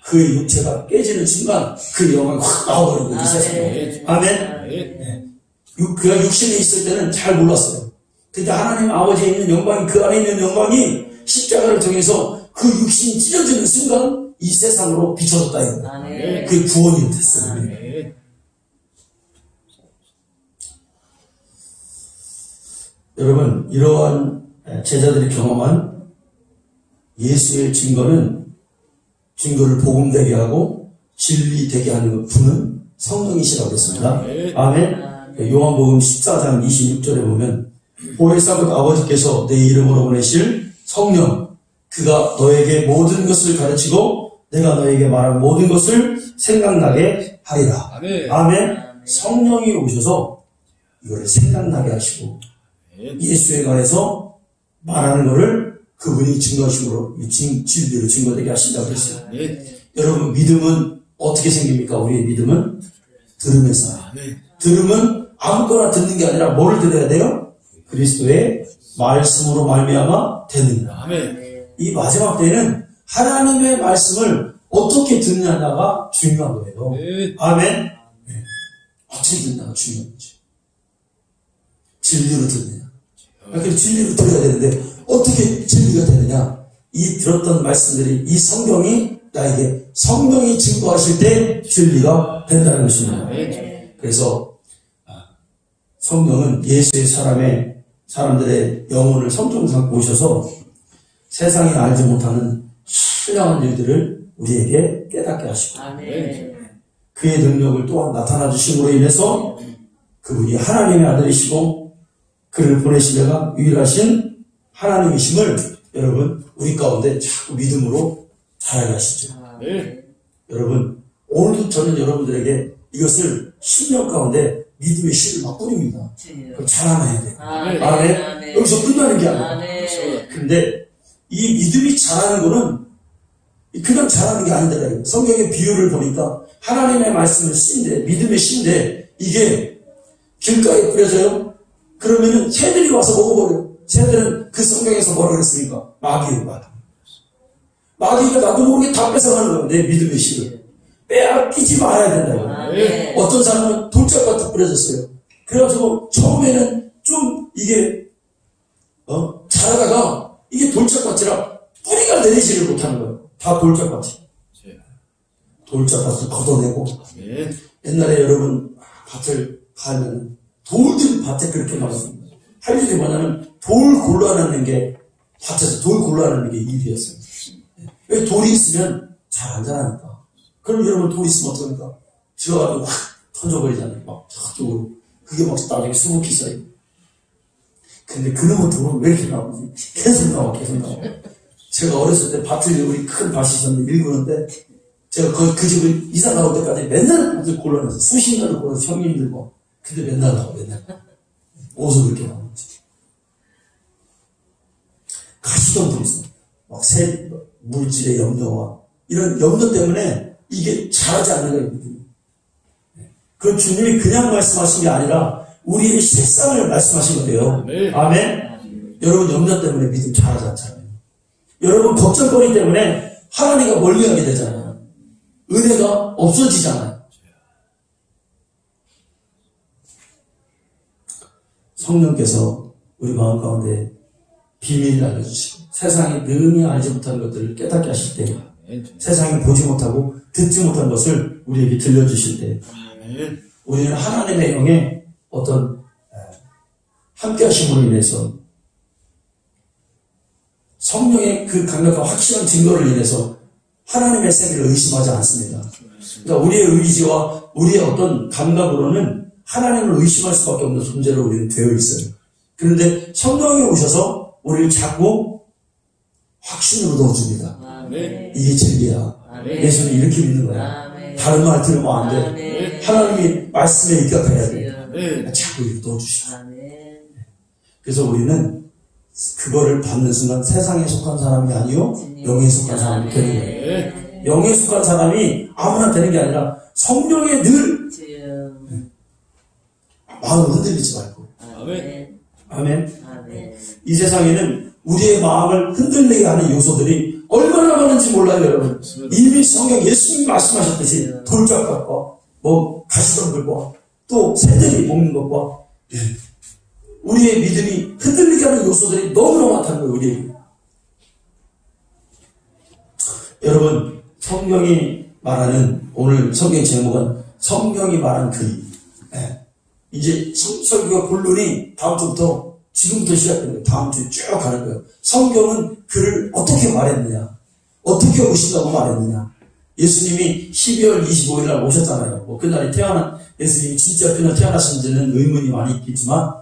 그의 육체가 깨지는 순간 그 영광이 확 나와버린 거예요. 이 세상에. 아멘. 그가 육신에 있을 때는 잘 몰랐어요. 근데 하나님 아버지에 있는 영광이, 그 안에 있는 영광이 십자가를 통해서 그 육신이 찢어지는 순간 이 세상으로 비춰졌다 이거예요. 그게 구원이 됐어요. 여러분, 이러한 제자들이 경험한 예수의 증거를 복음되게 하고 진리되게 하는 분은 성령이시라고 했습니다. 아멘. 요한복음 14장 26절에 보면 보혜사곧 아버지께서 내 이름으로 보내실 성령 그가 너에게 모든 것을 가르치고 내가 너에게 말한 모든 것을 생각나게 하리라. 아멘. 성령이 오셔서 이거를 생각나게 하시고 예수에 관해서 말하는 것을 그분이 증거하심으로 진리로 증거되게 하신다고 그랬어요. 여러분, 믿음은 어떻게 생깁니까? 우리의 믿음은 들으면서. 들으면 아무거나 듣는 게 아니라 뭐를 들어야 돼요? 그리스도의 말씀으로 말미암아 되느니라. 이 마지막 때에는 하나님의 말씀을 어떻게 듣느냐가 중요한 거예요. 아멘. 어떻게 듣느냐가 중요한 거죠. 진리로 듣느냐. 그러니까 진리로 들어야 되는데 어떻게 진리가 되느냐. 이 들었던 말씀들이, 이 성경이 나에게 성령이 증거하실 때 진리가 된다는 것입니다. 그래서 성령은 예수의 사람들의 영혼을 성령 삼고 오셔서 세상이 알지 못하는 신령한 일들을 우리에게 깨닫게 하시고 그의 능력을 또한 나타나 주심으로 인해서 그분이 하나님의 아들이시고 그를 보내시려가 유일하신 하나님이심을 여러분 우리 가운데 자꾸 믿음으로 자라게 하시죠. 여러분, 오늘도 저는 여러분들에게 이것을 10년 가운데 믿음의 씨를 막 뿌립니다. 그럼 자라나야 돼요. 아멘. 여기서 끝나는 게 아니에요. 근데 이 믿음이 자라는 거는 그냥 자라는 게 아니더라고요. 성경의 비유를 보니까 하나님의 말씀을 씨인데, 믿음의 씨인데 이게 길가에 뿌려져요. 그러면은 새들이 와서 먹어버려요. 새들은 그 성경에서 뭐라 그랬습니까? 마귀예요, 마귀. 마귀가 나도 모르게 다 뺏어가는 거예요. 내 믿음의 씨를. 빼앗기지 말아야 된다고요. 어떤 사람은 돌짝밭에 뿌려졌어요. 그래가지고 처음에는 좀 이게 자라다가 이게 돌짝밭이라 뿌리가 내리지를 못하는 거예요. 다 돌짝밭이. 돌짝밭을 걷어내고 옛날에 여러분 밭을 가면 돌들 밭에 그렇게 나왔습니다. 할 일이 뭐냐면 돌 골라내는 게 밭에서 돌 골라내는 게 일이었어요. 왜 돌이 있으면 잘 안 자라니까. 그럼 여러분 돌이 있으면 어떡합니까? 들어가지고 확 던져버리잖아요. 막 저쪽으로. 그게 막 나중에 수북히 쌓이고. 근데 그놈의 돌은 왜 이렇게 나오지? 계속 나와. 제가 어렸을 때 밭을 우리 큰 밭이 있었는데 일구는데 제가 그 집을 이사 나올 때까지 맨날 밭을 골라내서 수십 년을 골라서 형님들과 근데 맨날 나와 맨날 어디서 그렇게 나오는지 가시덤불이 있어 막 새 물질의 염려와 이런 염려 때문에 이게 자라지 않는 거거든요. 그 주님이 그냥 말씀하신 게 아니라 우리의 실상을 말씀하신 거예요. 아멘. 여러분 염려 때문에 믿음 자라지 않잖아요. 여러분 걱정거리 때문에 하나님과 멀리하게 되잖아요. 은혜가 없어지잖아요. 성령께서 우리 마음 가운데 비밀을 알려주시고 세상이 능히 알지 못하는 것들을 깨닫게 하실 때 세상이 보지 못하고 듣지 못한 것을 우리에게 들려주실 때 우리는 하나님의 영의 어떤 함께 하심으로 인해서 성령의 그 강력한 확실한 증거를 인해서 하나님의 세계를 의심하지 않습니다. 그러니까 우리의 의지와 우리의 어떤 감각으로는 하나님을 의심할 수밖에 없는 존재로 우리는 되어 있어요. 그런데 성령이 오셔서 우리를 자꾸 확신으로 넣어줍니다. 이게 진리야. 예수는 이렇게 믿는 거야. 다른 말 들으면 안 돼. 하나님이 말씀에 입각해야 돼. 자꾸 이렇게 넣어주시죠. 그래서 우리는 그거를 받는 순간 세상에 속한 사람이 아니요 영에 속한 사람이 되는 거예요. 영에 속한 사람이 아무나 되는 게 아니라 성령에 늘 마음을 흔들리지 말고. 아멘. 이 세상에는 우리의 마음을 흔들리게 하는 요소들이 얼마나 많은지 몰라요, 여러분. 이미 성경 예수님이 말씀하셨듯이 돌짝과 뭐 가시덤불과 또 새들이 먹는 것과 우리의 믿음이 흔들리게 하는 요소들이 너무나 많다는 거예요, 우리에게. 여러분, 성경이 말하는 오늘 성경 제목은 성경이 말한 그 이제 설교가 본론이 다음 주부터 지금부터 시작된 거예요. 다음 주에 쭉 가는 거예요. 성경은 그를 어떻게 말했느냐, 어떻게 오신다고 말했느냐. 예수님이 12월 25일 날 오셨잖아요. 뭐 그날이 태어난 예수님이 진짜 그날 태어나신지는 의문이 많이 있겠지만,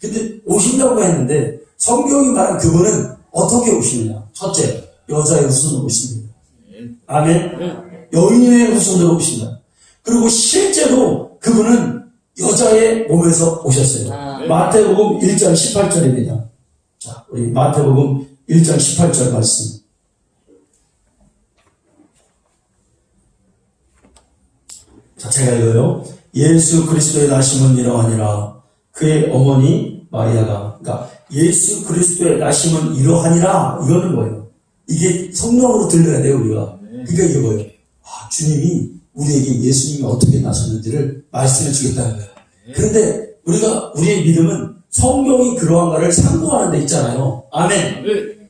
근데 오신다고 했는데 성경이 말한 그분은 어떻게 오시느냐. 첫째, 여자의 후손으로 오십니다. 아멘. 여인의 후손으로 오신다. 그리고 실제로 그분은 여자의 몸에서 오셨어요. 마태복음 1장 18절입니다. 자, 우리 마태복음 1장 18절 말씀. 자, 제가 읽어요. 예수 그리스도의 나심은 이러하니라. 그의 어머니 마리아가, 그러니까 예수 그리스도의 나심은 이러하니라. 이거는 뭐예요? 이게 성령으로 들려야 돼요, 우리가. 그러니까 이게 뭐예요? 아, 주님이 우리에게 예수님이 어떻게 나셨는지를 말씀해 주겠다는 거예요. 그런데 우리의 믿음은 성경이 그러한가를 상고하는 데 있잖아요. 아멘.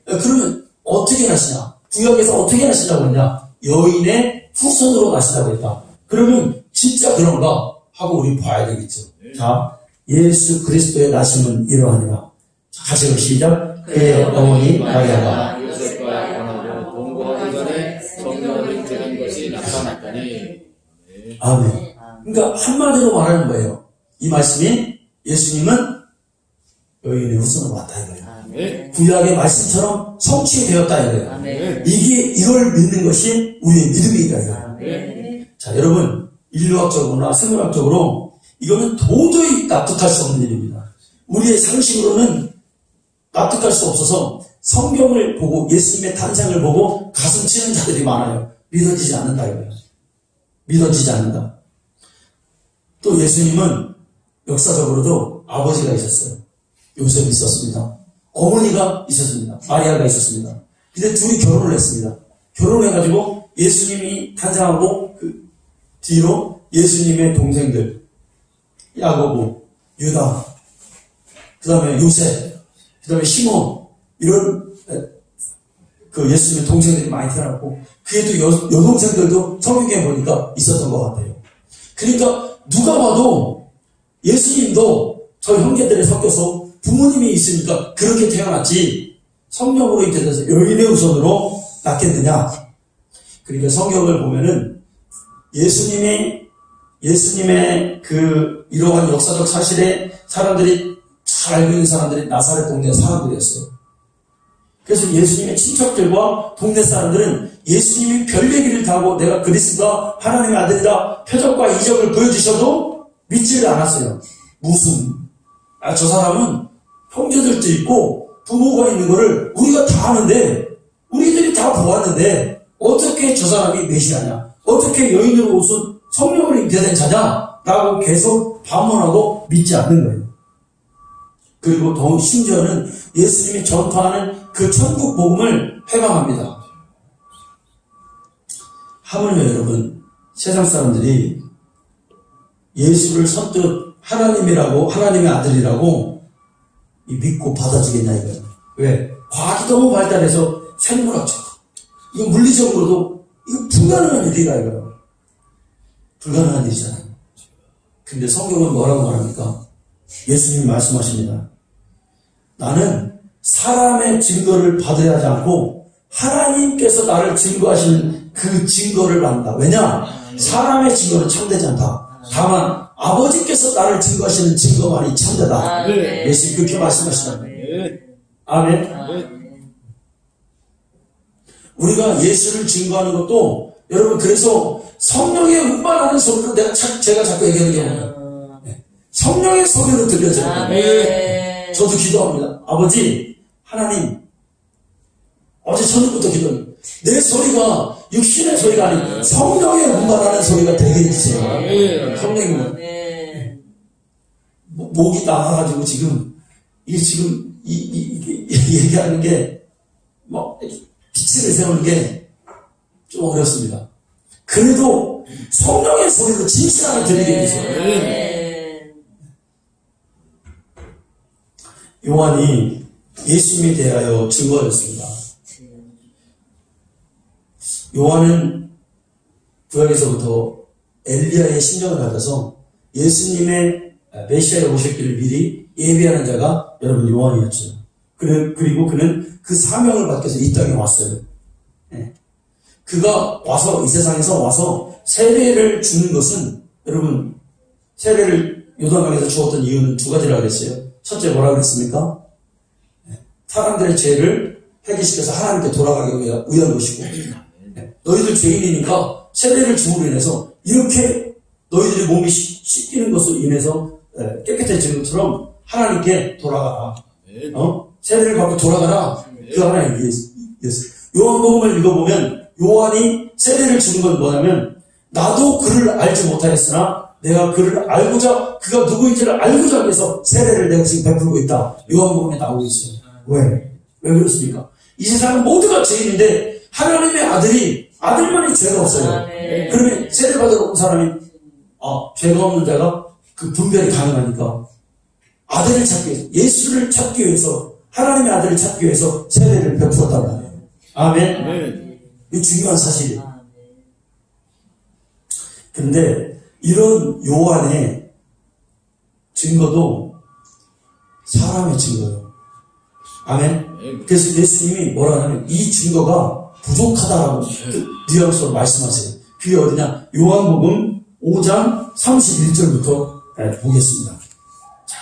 그러면 어떻게 나시냐? 구약에서 어떻게 나시냐고 했냐? 여인의 후손으로 나시라고 했다. 그러면 진짜 그런가? 하고 우리 봐야 되겠죠. 자, 예수 그리스도의 나심은 이러하니라. 같이 시작. 그의 어머니 마리아가 요셉과 결혼하고 동거하기 전에 성령을 드는 것이 나타났더니. 아멘. 그러니까 한마디로 말하는 거예요. 이 말씀이 예수님은 여인의 후손으로 왔다 이거예요. 구약의 말씀처럼 성취되었다 이거예요. 이걸 믿는 것이 우리의 믿음이다 이거예요. 자, 여러분, 인류학적으로나 생물학적으로 이거는 도저히 납득할 수 없는 일입니다. 우리의 상식으로는 납득할 수 없어서 성경을 보고 예수님의 탄생을 보고 가슴 치는 자들이 많아요. 믿어지지 않는다 이거예요. 믿어지지 않는다. 또 예수님은 역사적으로도 아버지가 있었어요. 요셉이 있었습니다. 어머니가 있었습니다. 마리아가 있었습니다. 근데 둘이 결혼을 했습니다. 결혼해가지고 예수님이 탄생하고 그 뒤로 예수님의 동생들 야고보, 유다, 그 다음에 요셉, 그 다음에 시몬 이런 그 예수님의 동생들이 많이 태어났고 그에 또 여동생들도 성경에 보니까 있었던 것 같아요. 그러니까 누가 봐도 예수님도 저 형제들에 섞여서 부모님이 있으니까 그렇게 태어났지 성령으로 인도돼서 여인의 후손으로 낳겠느냐. 그러니까 성경을 보면은 예수님의 그 이러한 역사적 사실에 사람들이 잘 알고 있는 사람들이 나사렛 동네 사람들이었어요. 그래서 예수님의 친척들과 동네 사람들은 예수님이 별 얘기를 다 하고 내가 그리스도가 하나님의 아들이라 표적과 이적을 보여주셔도 믿지를 않았어요. 무슨? 저 사람은 형제들도 있고 부모가 있는 거를 우리가 다 아는데 우리들이 다 보았는데 어떻게 저 사람이 메시아냐? 어떻게 여인으로 옷은 성령으로 잉태된 자냐? 라고 계속 반문하고 믿지 않는 거예요. 그리고 더 심지어는 예수님이 전파하는 그 천국 복음을 회방합니다. 하물며 여러분, 세상 사람들이 예수를 선뜻 하나님이라고, 하나님의 아들이라고 믿고 받아주겠냐 이거예요. 왜? 과학이 너무 발달해서 생물학적, 이거 물리적으로도 이거 불가능한 일이라 이거예요. 불가능한 일이잖아요. 근데 성경은 뭐라고 말합니까? 예수님이 말씀하십니다. 나는 사람의 증거를 받아야 하지 않고 하나님께서 나를 증거하시는 그 증거를 받는다. 왜냐? 사람의 증거는 참되지 않다. 다만 아버지께서 나를 증거하시는 증거만이 참되다. 예수님 그렇게 말씀하시다. 아멘. 우리가 예수를 증거하는 것도 여러분 그래서 성령의 운반하는 소리로 제가 자꾸 얘기하는 경우는 성령의 소리로 들려져요. 저도 기도합니다. 아버지 하나님 어제 저녁부터 기도해요. 내 소리가 육신의 소리가 아닌 성령의 운반하는 소리가 되게 해주세요. 성령의 운반. 목이 나가가지고 지금 얘기하는 게 뭐 빛을 세우는 게 좀 어렵습니다. 그래도 성령의 소리로 진실하게 들리게 해주세요. 요한이 예수님에 대하여 증거하였습니다. 요한은 구약에서부터 엘리야의 신정을 가져서 예수님의 메시아에 오실 길을 미리 예비하는 자가 여러분 요한이었죠. 그리고 그는 그 사명을 받기 위해서 이 땅에 왔어요. 그가 와서 이 세상에서 와서 세례를 주는 것은 여러분 세례를 요단강에서 주었던 이유는 두 가지라고 그랬어요. 첫째 뭐라고 그랬습니까? 사람들의 죄를 해결시켜서 하나님께 돌아가기 위한 것이고 너희들 죄인이니까 세례를 줌으로 인해서 이렇게 너희들이 몸이 씻기는 것으로 인해서 깨끗해지는 것처럼 하나님께 돌아가라. 세례를 받고 돌아가라. 그 하나의 이해였어요. 요한복음을 읽어보면 요한이 세례를 주는 건 뭐냐면 나도 그를 알지 못하였으나 내가 그를 알고자 그가 누구인지를 알고자 하기 위해서 세례를 내가 지금 베풀고 있다. 요한복음에 나오고 있어요. 왜 그렇습니까? 이 세상은 모두가 죄인인데 하나님의 아들만이 죄가 없어요. 그러면 세례 받으러 온 사람이 죄가 없는 자가 그 분별이 가능하니까 아들을 찾기 위해서 예수를 찾기 위해서 하나님의 아들을 찾기 위해서 세례를 베풀었다고 하네요. 아멘. 이 중요한 사실이에요. 그런데 이런 요한의 증거도 사람의 증거예요. 아멘. 그래서 예수님이 뭐라 하냐면 이 증거가 부족하다라고 뉘앙스로 말씀하세요. 그게 어디냐? 요한복음 5장 31절부터 보겠습니다. 자,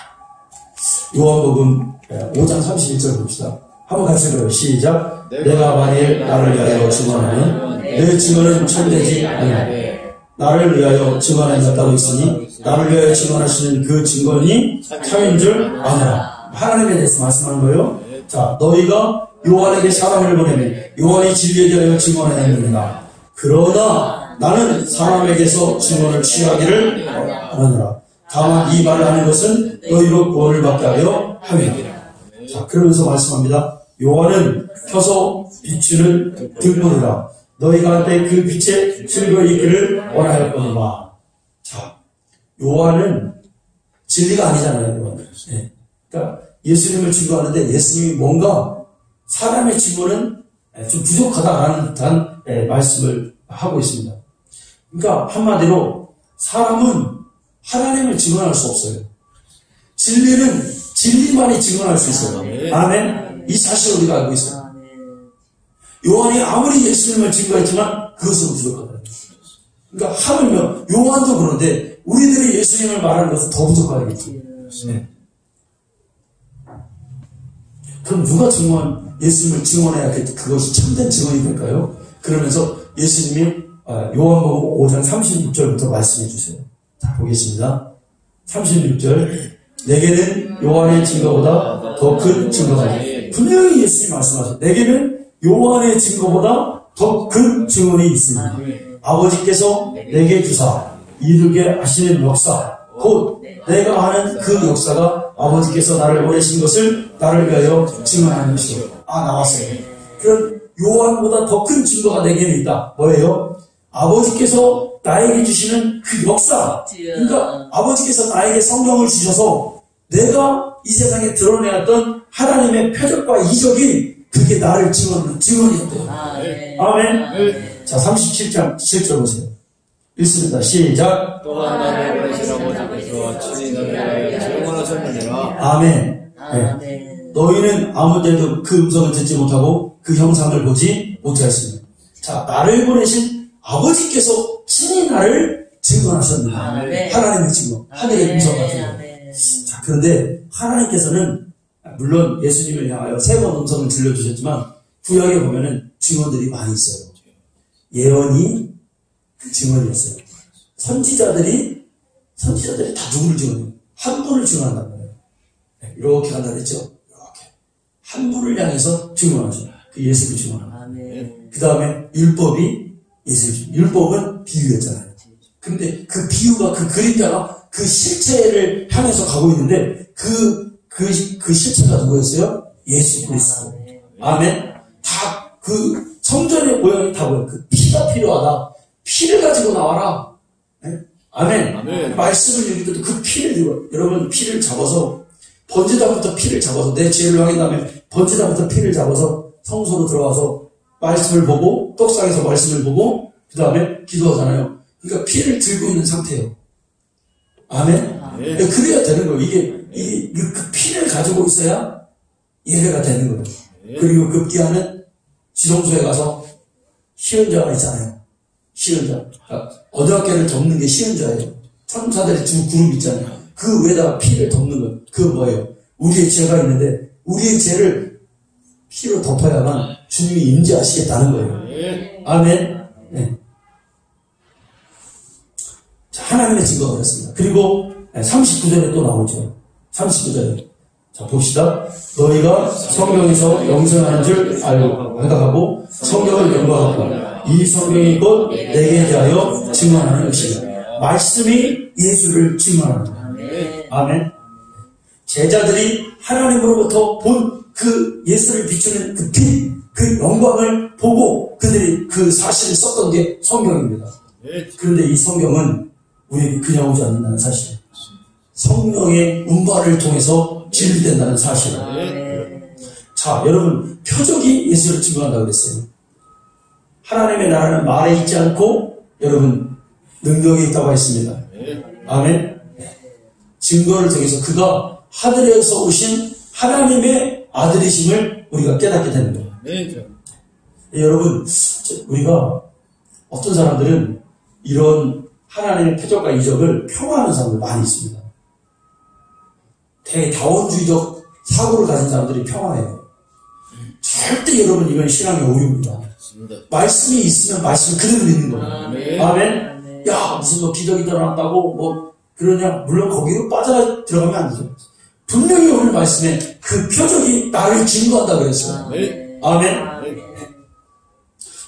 요한복음 5장 31절 봅시다. 한번 같이 읽어요. 시작. 내가 만일 나를 위하여 증언하면 내 증언은 참되지 아니하되 나를 위하여 증언하는 자 따로 있으니 나를 위하여 증언하시는 그 증언이 참인 줄 아노라. 하나님에 대해서 말씀하는 거예요. 자, 너희가 요한에게 사람을 보내면 요한이 진리에 대하여 증언하느니라. 그러나 나는 사람에게서 증언을 취하기를 하느니라. 다만 이 말을 하는 것은 너희로 구원을 받게 하려 함이라. 자, 그러면서 말씀합니다. 요한은 켜서 비추는 등불이라. 너희가 한때 그 빛에 즐거이 있기를 원하였거니와. 자, 요한은 진리가 아니잖아요. 요한은. 그러니까 예수님을 증거하는데 예수님이 뭔가 사람의 증거는 좀 부족하다라는 듯한 말씀을 하고 있습니다. 그러니까 한마디로 사람은 하나님을 증언할 수 없어요. 진리는 진리만이 증언할 수 있어요. 아멘. 이 사실을 우리가 알고 있어요. 요한이 아무리 예수님을 증거했지만 그것은 부족하다. 그러니까 하물며 요한도 그런데 우리들이 예수님을 말하는 것은 더 부족하겠죠. 그럼 누가 예수님을 증언해야 그것이 참된 증언이 될까요? 그러면서 예수님이 요한복음 5장 36절부터 말씀해 주세요. 자, 보겠습니다. 36절. 내게는 요한의 증거보다 더 큰 증거가 있다. 분명히 예수님이 말씀하셨어요. 내게는 요한의 증거보다 더 큰 증언이 있습니다. 아버지께서 내게 주사 이루게 하시는 역사, 곧 내가 하는 그 역사가 아버지께서 나를 보내신 것을 나를 위하여 증언하는 것이요. 나왔어요. 그럼 요한보다 더 큰 증거가 내게는 있다. 뭐예요? 아버지께서 나에게 주시는 그 역사. 그러니까 아버지께서 나에게 성령을 주셔서 내가 이 세상에 드러내었던 하나님의 표적과 이적이 그게 나를 증언이었대요. 아멘. 자, 37장 7절 보세요. 읽습니다. 시작. 또한 나를 보내신 아버지께서 친히 너를 위하여 증언하셨느니라. 아멘. 네. 너희는 아무 때도 그 음성을 듣지 못하고 그 형상을 보지 못하였습니다. 자, 나를 보내신 아버지께서 친히 나를 증언하셨느니라. 하나님의 증거, 하늘의 음성 같은 거. 자, 그런데 하나님께서는 물론 예수님을 향하여 3번 음성을 들려주셨지만 구약에 보면은 증언들이 많이 있어요. 예언이 그 증언이었어요. 선지자들이 다 누구를 증언해요? 한 분을 증언한단 말이에요. 이렇게 간다 그랬죠? 이렇게. 한 분을 향해서 증언하죠. 그 예수를 증언하고. 그 다음에 율법이 예수를 율법은 비유였잖아요. 근데 그 비유가 그 그림자가 그 실체를 향해서 가고 있는데 그 실체가 누구였어요? 예수 그리스도. 아멘. 다 그 성전의 모양이 다 뭐예요? 그 피가 필요하다. 피를 가지고 나와라. 네? 아멘. 아멘. 말씀을 읽을 때도 그 피를 들고 여러분 피를 잡아서 번제단부터 피를 잡아서 내 죄를 확인 다음에 번제단부터 피를 잡아서 성소로 들어와서 말씀을 보고 떡상에서 말씀을 보고 그 다음에 기도하잖아요. 그러니까 피를 들고 있는 상태예요. 아멘. 아멘. 그래야 되는 거예요. 이게 그 피를 가지고 있어야 예배가 되는 거예요. 아멘. 그리고 급기야는 지성소에 가서 시은자가 있잖아요. 시은자. 어드학계를 덮는 게 시은자예요. 천사들이 두 그룹 있잖아요. 그 위에다가 피를 덮는 거예요. 그건 뭐예요? 우리의 죄가 있는데 우리의 죄를 피로 덮어야만 주님이 임재하시겠다는 거예요. 아멘. 네. 자, 하나님의 증거가 그렇습니다. 그리고 39절에 또 나오죠. 39절에. 자, 봅시다. 너희가 성경에서 영생하는 줄 알고 생각하고 성경을 연구하고 이 성경이 곧 내게 대하여 증언하는 것이다. 말씀이 예수를 증언합니다. 아멘. 제자들이 하나님으로부터 본 그 예수를 비추는 그 빛, 그 영광을 보고 그들이 그 사실을 썼던 게 성경입니다. 그런데 이 성경은 우리에게 그냥 오지 않는다는 사실. 성령의 운반을 통해서 진리된다는 사실. 자, 여러분, 표적이 예수를 증거한다고 그랬어요. 하나님의 나라는 말에 있지 않고, 여러분, 능력이 있다고 했습니다. 아멘. 증거를 통해서 그가 하늘에서 오신 하나님의 아들이심을 우리가 깨닫게 되는 거예요. 여러분, 우리가 어떤 사람들은 이런 하나님의 표적과 이적을 폄하하는 사람들 많이 있습니다. 대다원주의적 사고를 가진 사람들이 폄하해요. 절대 여러분 이건 신앙의 오류입니다. 말씀이 있으면 말씀 그대로 믿는 거예요. 아멘. 야, 무슨 뭐 기적이 일어났다고 뭐 그러냐. 물론 거기로 빠져 들어가면 안 되죠. 분명히 오늘 말씀에 그 표적이 나를 증거한다 그랬어요. 아멘.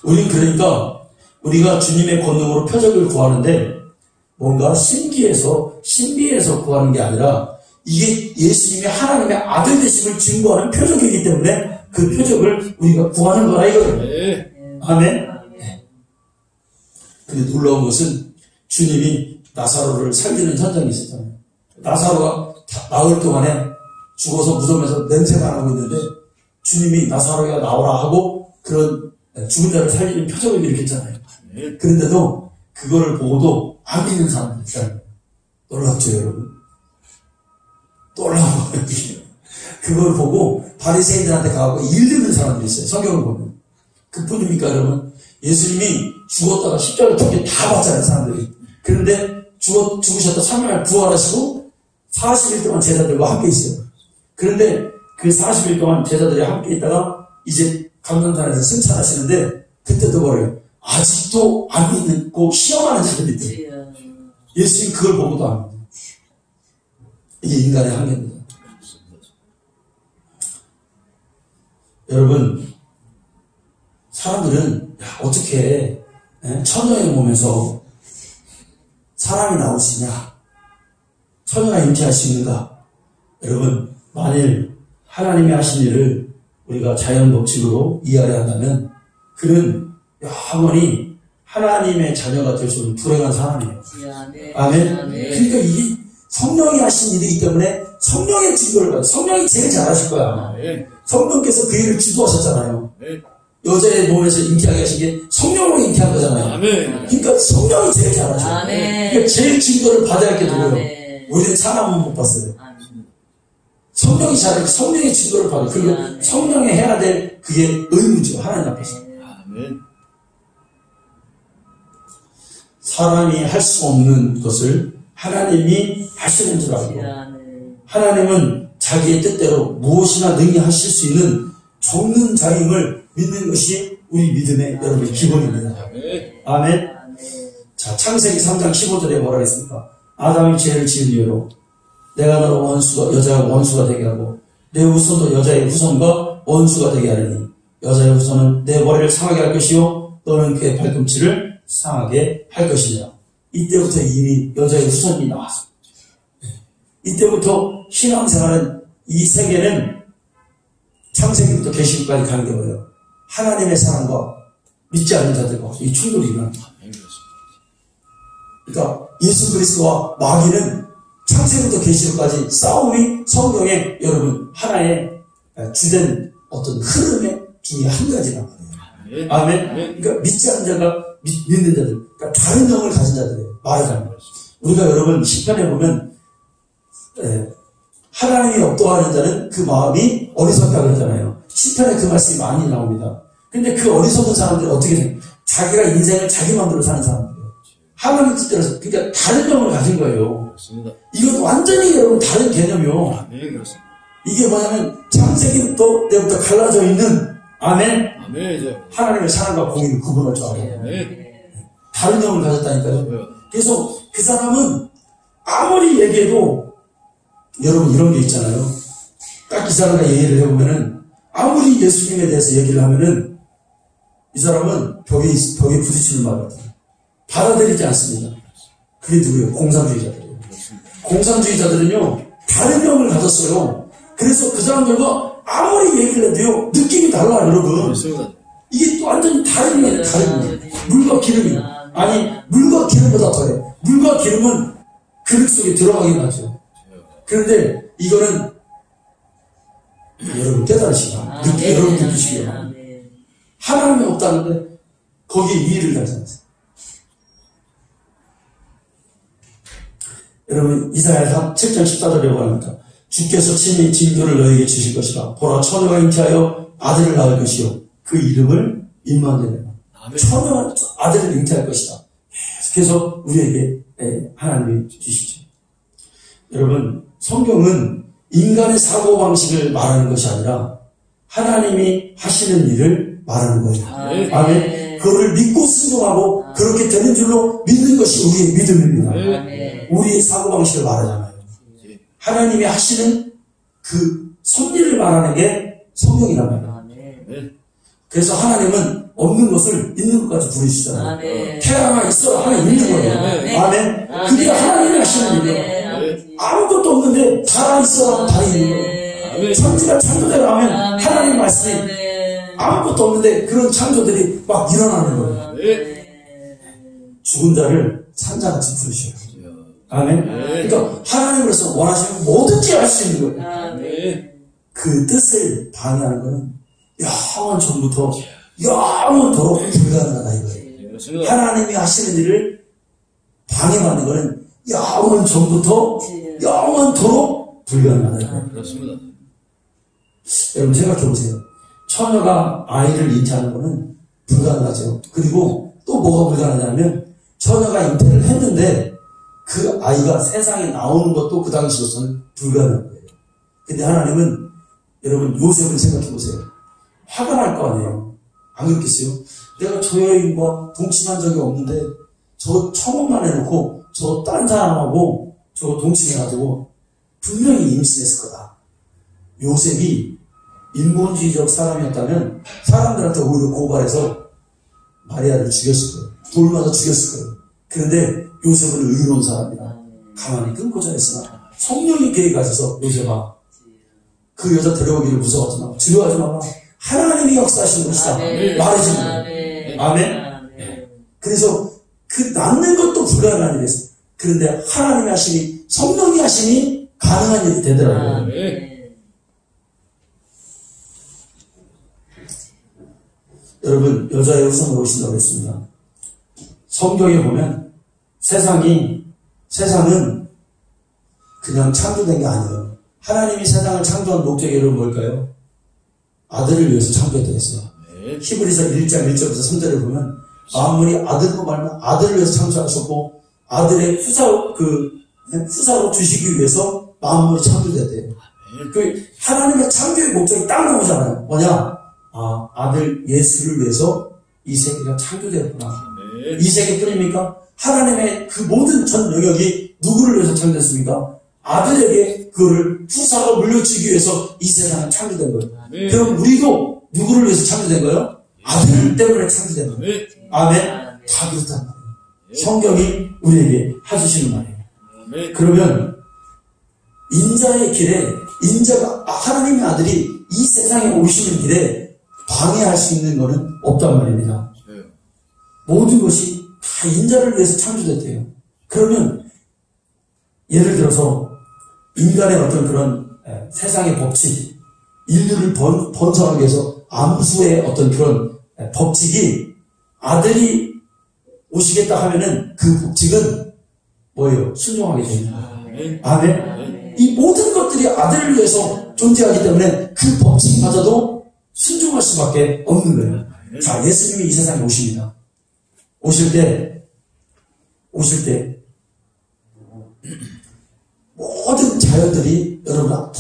우린 그러니까 우리가 주님의 권능으로 표적을 구하는데 뭔가 신비에서 구하는 게 아니라 이게 예수님이 하나님의 아들 되심을 증거하는 표적이기 때문에 그 표적을 우리가 구하는 거라 이거예요. 아멘. 근데 놀라운 것은 주님이 나사로를 살리는 현장이 있었잖아요. 나사로가 나흘 동안에 죽어서 무덤에서 냄새가 나고 있는데 주님이 나사로가 나오라 하고 그런 죽은 자를 살리는 표적을 일으켰잖아요. 그런데도 그거를 보고도 안 믿는 사람들이 있어요. 놀랍죠, 여러분? 놀라워. 그걸 보고 바리새인들한테 가고 일 듣는 사람들이 있어요. 성경을 보면. 그뿐입니까, 여러분? 예수님이 죽었다가 십자가를 두 개 다 봤잖아요, 사람들이. 그런데 죽으셨다 3일 부활하시고 40일 동안 제자들과 함께 있어요. 그런데 그 40일 동안 제자들이 함께 있다가 이제 감람산에서 승천하시는데 그때도 뭐래요? 아직도 안 믿고 시험하는 자들이 있대요. 예수님 그걸 보고도 안 믿어요. 이게 인간의 한계입니다. 여러분, 사람들은 어떻게 천녀의 몸에서 사람이 나올 수 있냐? 천녀가 임재할 수 있는가? 여러분, 만일 하나님이 하신 일을 우리가 자연 법칙으로 이해하려 한다면 그는 영원히 하나님의 자녀가 될 수 있는 불행한 사람이에요. 아멘. 그러니까 이게 성령이 하신 일이기 때문에 성령의 증거를 받아요. 성령이 제일 잘하실 거야. 성령께서 그 일을 주도하셨잖아요. 여자의 몸에서 잉태하게 하신 게 성령으로 잉태한 거잖아요. 그러니까 성령이 제일 잘하셔요. 그러니까 제일 증거를 받아야 할 게 누구예요? 우리는 사람은 못 봤어요. 성령이 잘하고 성령의 증거를 받아요. 그리고 성령이 해야 될 그게 의무죠. 하나님 앞에서. 사람이 할 수 없는 것을 하나님이 하시는 줄 알고 하나님은 자기의 뜻대로 무엇이나 능히 하실 수 있는 전능자임을 믿는 것이 우리 믿음의 여러분의 기본입니다. 아멘. 자, 창세기 3장 15절에 뭐라 했습니까? 아담이 죄를 지은 이유로 내가 너로 여자가 원수가 되게 하고 내 후손도 여자의 후손과 원수가 되게 하리니 여자의 후손은 내 머리를 상하게 할 것이요 너는 그의 발꿈치를 상하게 할 것이니라. 이때부터 이미 여자의 후손이 나왔습니다. 이때부터 신앙생활은 이 세계는 창세기부터 계시록까지 가는 게 뭐예요? 하나님의 사랑과 믿지 않는 자들과 이 충돌이 일어납니다. 그러니까 예수 그리스도와 마귀는 창세기부터 계시록까지 싸움이 성경의 여러분 하나의 주된 어떤 흐름의 중에 한 가지란 말이에요. 아멘. 그러니까 믿지 않는 자가 믿는 자들, 그러니까 다른 영을 가진 자들이에요. 말하자면 우리가 여러분 시편에 보면 하나님이 없도하는 자는 그 마음이 어리석다고 그러잖아요. 시편에 그 말씀이 많이 나옵니다. 근데 그 어리석은 사람들이 어떻게 생각해요? 자기가 인생을 자기 마음대로 사는 사람들이에요. 하나님 뜻대로, 그러니까 다른 영을 가진 거예요. 그렇습니다. 이건 완전히 여러분 다른 개념이요. 네, 그렇습니다. 이게 뭐냐면 창세기부터 때부터 갈라져 있는 아멘. 하나님의 사랑과 공의를 구분할 줄 알아요. 다른 영을 가졌다니까요. 그래서 그 사람은 아무리 얘기해도 여러분 이런 게 있잖아요. 딱 이 사람과 얘기를 해보면은 아무리 예수님에 대해서 얘기를 하면은 이 사람은 벽에 부딪히는 말 같아요. 받아들이지 않습니다. 그게 누구예요? 공산주의자들이에요. 공산주의자들은요 다른 영을 가졌어요. 그래서 그 사람들과 아무리 얘기를 해도요 느낌이 달라요, 여러분. 이게 또 완전히 다른 거예요. 다른 거예요. 물과 기름이 아니 물과 기름보다 더해. 물과 기름은 그릇 속에 들어가긴 하죠. 그런데 이거는 여러분 깨달으시고 여러분 느끼시기로 하나님이 없다는데 거기에 이의를 달잖아요. 여러분 이사야 7장 14절에 뭐합니까? 주께서 친히 징조를 너에게 주실 것이라. 보라 처녀가 잉태하여 아들을 낳을 것이요 그 이름을 임마누엘. 처녀가 아들을 잉태할 것이다. 계속해서 우리에게 하나님이 주시죠. 여러분 성경은 인간의 사고방식을 말하는 것이 아니라 하나님이 하시는 일을 말하는 거예요. 아멘. 그거를 믿고 순종하고 그렇게 되는 줄로 믿는 것이 우리의 믿음입니다. 우리의 사고방식을 말하잖아요. 하나님이 하시는 그 섭리를 말하는 게 성경이란 말이에요. 그래서 하나님은 없는 것을 있는 것까지 부르시잖아요. 태양아 있어라 하면 있는 거예요. 아멘. 그게 하나님이 하시는 일이에요. 아무것도 없는데 달아 있어라 달이 있는 거예요. 천지가 창조대로 하면 하나님 말씀이 아무것도 없는데 그런 창조들이 막 일어나는 거예요. 죽은 자를 산자같이 부르셔요. 아멘. 그러니까 하나님으로서 원하시면 뭐든지 할 수 있는 거예요. 그 뜻을 방해하는 것은 영원 전부터 영원토록 불가능하다 이거예요. 하나님이 하시는 일을 방해받는 것은 영원 전부터 영원토록 불가능하다 이거예요. 그렇습니다. 여러분 생각해 보세요. 처녀가 아이를 잉태하는 것은 불가능하죠. 그리고 또 뭐가 불가능하냐면 처녀가 잉태를 했는데 그 아이가 세상에 나오는 것도 그 당시로서는 불가능한 거예요. 근데 하나님은 여러분 요셉을 생각해 보세요. 화가 날 거 아니에요. 안 그렇겠어요? 내가 저 여인과 동침한 적이 없는데 저 청혼만 해놓고 저 딴 사람하고 저 동침해가지고 분명히 임신했을 거다. 요셉이 인본주의적 사람이었다면 사람들한테 오히려 고발해서 마리아를 죽였을 거예요. 돌 맞아 죽였을 거예요. 그런데 요셉은 의로운 사람이다. 가만히 끊고자 했으나 성령이 그에게 가셔서 요셉아 그 여자 데려오기를 무서워하지 마. 두려워하지 마라. 하나님이 역사하시는 것이다. 말해줍니다. 아멘. 그래서 그 낳는 것도 불가능한 일이었어요. 그런데 하나님이 하시니 성령이 하시니 가능한 일이 되더라고요. 여러분 여자의 후손으로 오신다고 했습니다. 성경에 보면 세상은 그냥 창조된 게 아니에요. 하나님이 세상을 창조한 목적이 여러분 뭘까요? 아들을 위해서 창조했다고 했어요. 히브리서 1장 1절부터 3절에 보면 만물이 아들로 말면 아들을 위해서 창조하셨고 아들의 후사로 주시기 위해서 만물이 창조됐대요. 그 하나님의 창조의 목적이 딱 나오잖아요. 뭐냐? 아들 예수를 위해서 이 세계가 창조되었구나. 이 세계뿐입니까? 하나님의 그 모든 전 영역이 누구를 위해서 창조됐습니까? 아들에게 그거를 후사로 물려주기 위해서 이 세상은 창조된 거예요. 그럼 우리도 누구를 위해서 창조된 거예요? 아들 때문에 창조된 거예요. 아멘? 다 그렇단 말이에요. 성경이 우리에게 해주시는 말이에요. 그러면 인자의 길에 하나님의 아들이 이 세상에 오시는 길에 방해할 수 있는 것은 없단 말입니다. 모든 것이 다 인자를 위해서 창조됐대요. 그러면 예를 들어서 인간의 어떤 그런 세상의 법칙, 인류를 번성하기 위해서 암수의 어떤 그런 법칙이 아들이 오시겠다 하면은 그 법칙은 뭐예요? 순종하게 됩니다. 아멘. 이 모든 것들이 아들을 위해서 존재하기 때문에 그 법칙마저도 순종할 수밖에 없는 거예요. 자, 예수님이 이 세상에 오십니다. 오실 때 모든 자연들이 여러분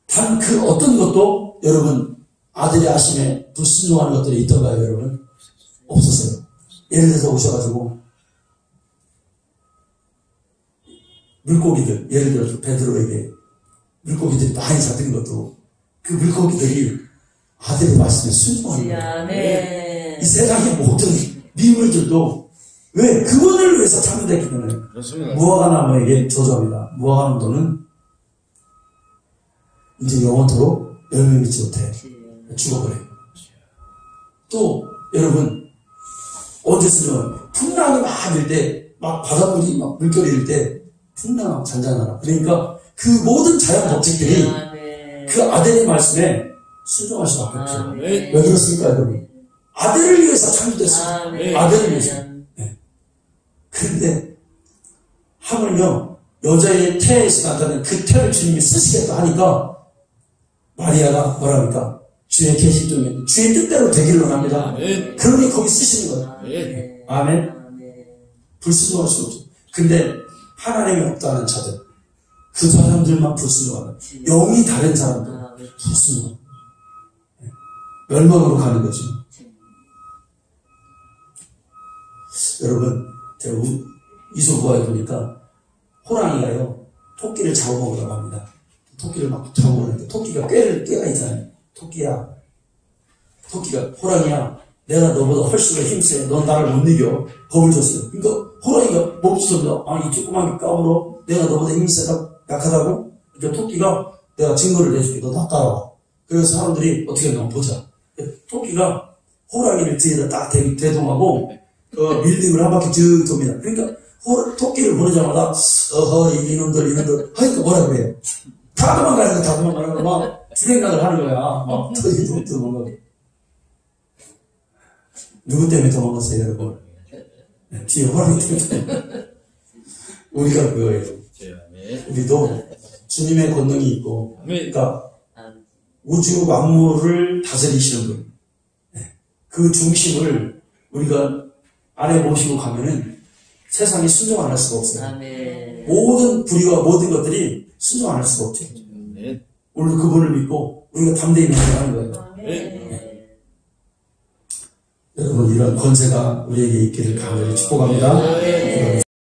단 그 어떤 것도 여러분 아들의 아심에 불순종하는 것들이 있던가요, 여러분? 없었어요. 예를 들어서 오셔가지고 물고기들, 예를 들어서 베드로에게 물고기들이 많이 잡힌 것도 그 물고기들이 아들의 말씀에 순종하는 거예요. 이 세상의 모든 미물들도 왜? 그분을 위해서 창조됐기 때문에. 무화과나무에게 저주합니다. 무화과나무는 이제 영원토록 열매 맺지 못해. 죽어버려요. 또 여러분 언제 쓰면 풍랑이 막 일 때, 막 바닷물이 막 물결이 일 때 풍랑 잔잔하라. 그러니까 그 모든 자연 법칙들이 그 아들의 말씀에 순종할 수밖에 없죠. 왜 그렇습니까, 여러분? 아들을 위해서 창조됐습니다. 아들을 위해서. 네. 그런데 하물며 여자의 태에서 나타난 그 태를 주님이 쓰시겠다 하니까 마리아가 뭐랍니까? 주의 계신 중에 주의 뜻대로 되기를 합니다. 그러니 거기 쓰시는 거예요. 아멘. 불순종할 수 없죠. 근데 하나님이 없다는 자들, 그 사람들만 불순종하는, 영이 다른 사람들 불순종, 멸망으로 가는 거죠. 여러분, 제가 이소부화에 보니까 호랑이가요 토끼를 잡아먹으라고 합니다. 토끼를 막 잡아먹는데 토끼가 꾀가 있잖아요. 토끼야, 호랑이야, 내가 너보다 훨씬 더 힘세. 넌 나를 못 이겨. 겁을 줬어요. 그러니까 호랑이가 멈추sob니다. 이 조그만 게 까불어. 내가 너보다 힘이 세다, 약하다고? 그러니까 토끼가 내가 증거를 내줄게. 너 나 따라와. 그래서 사람들이 어떻게 하면 보자. 토끼가 호랑이를 뒤에다 딱 대동하고 밀림을 한 바퀴 쭉 돕니다. 그러니까 토끼를 보내자마자 이놈들 하니까 뭐라 그래요? 다 도망가는 거 막 주행락을 하는 거야. 막 도망가게. 누구 때문에 도망갔어요, 여러분? 뒤에 호랑이 때문에. 우리가 그거예요. 우리도 주님의 권능이 있고, 그러니까 우주 만물을 다스리시는 분, 그 중심을 우리가 안에 모시고 가면은 세상에 순종 안 할 수가 없어요. 모든 불의와 모든 것들이 순종 안 할 수가 없죠. 오늘 그분을 믿고 우리가 담대히 맹세하는 거예요. 여러분, 이런 권세가 우리에게 있기를 간절히 축복합니다.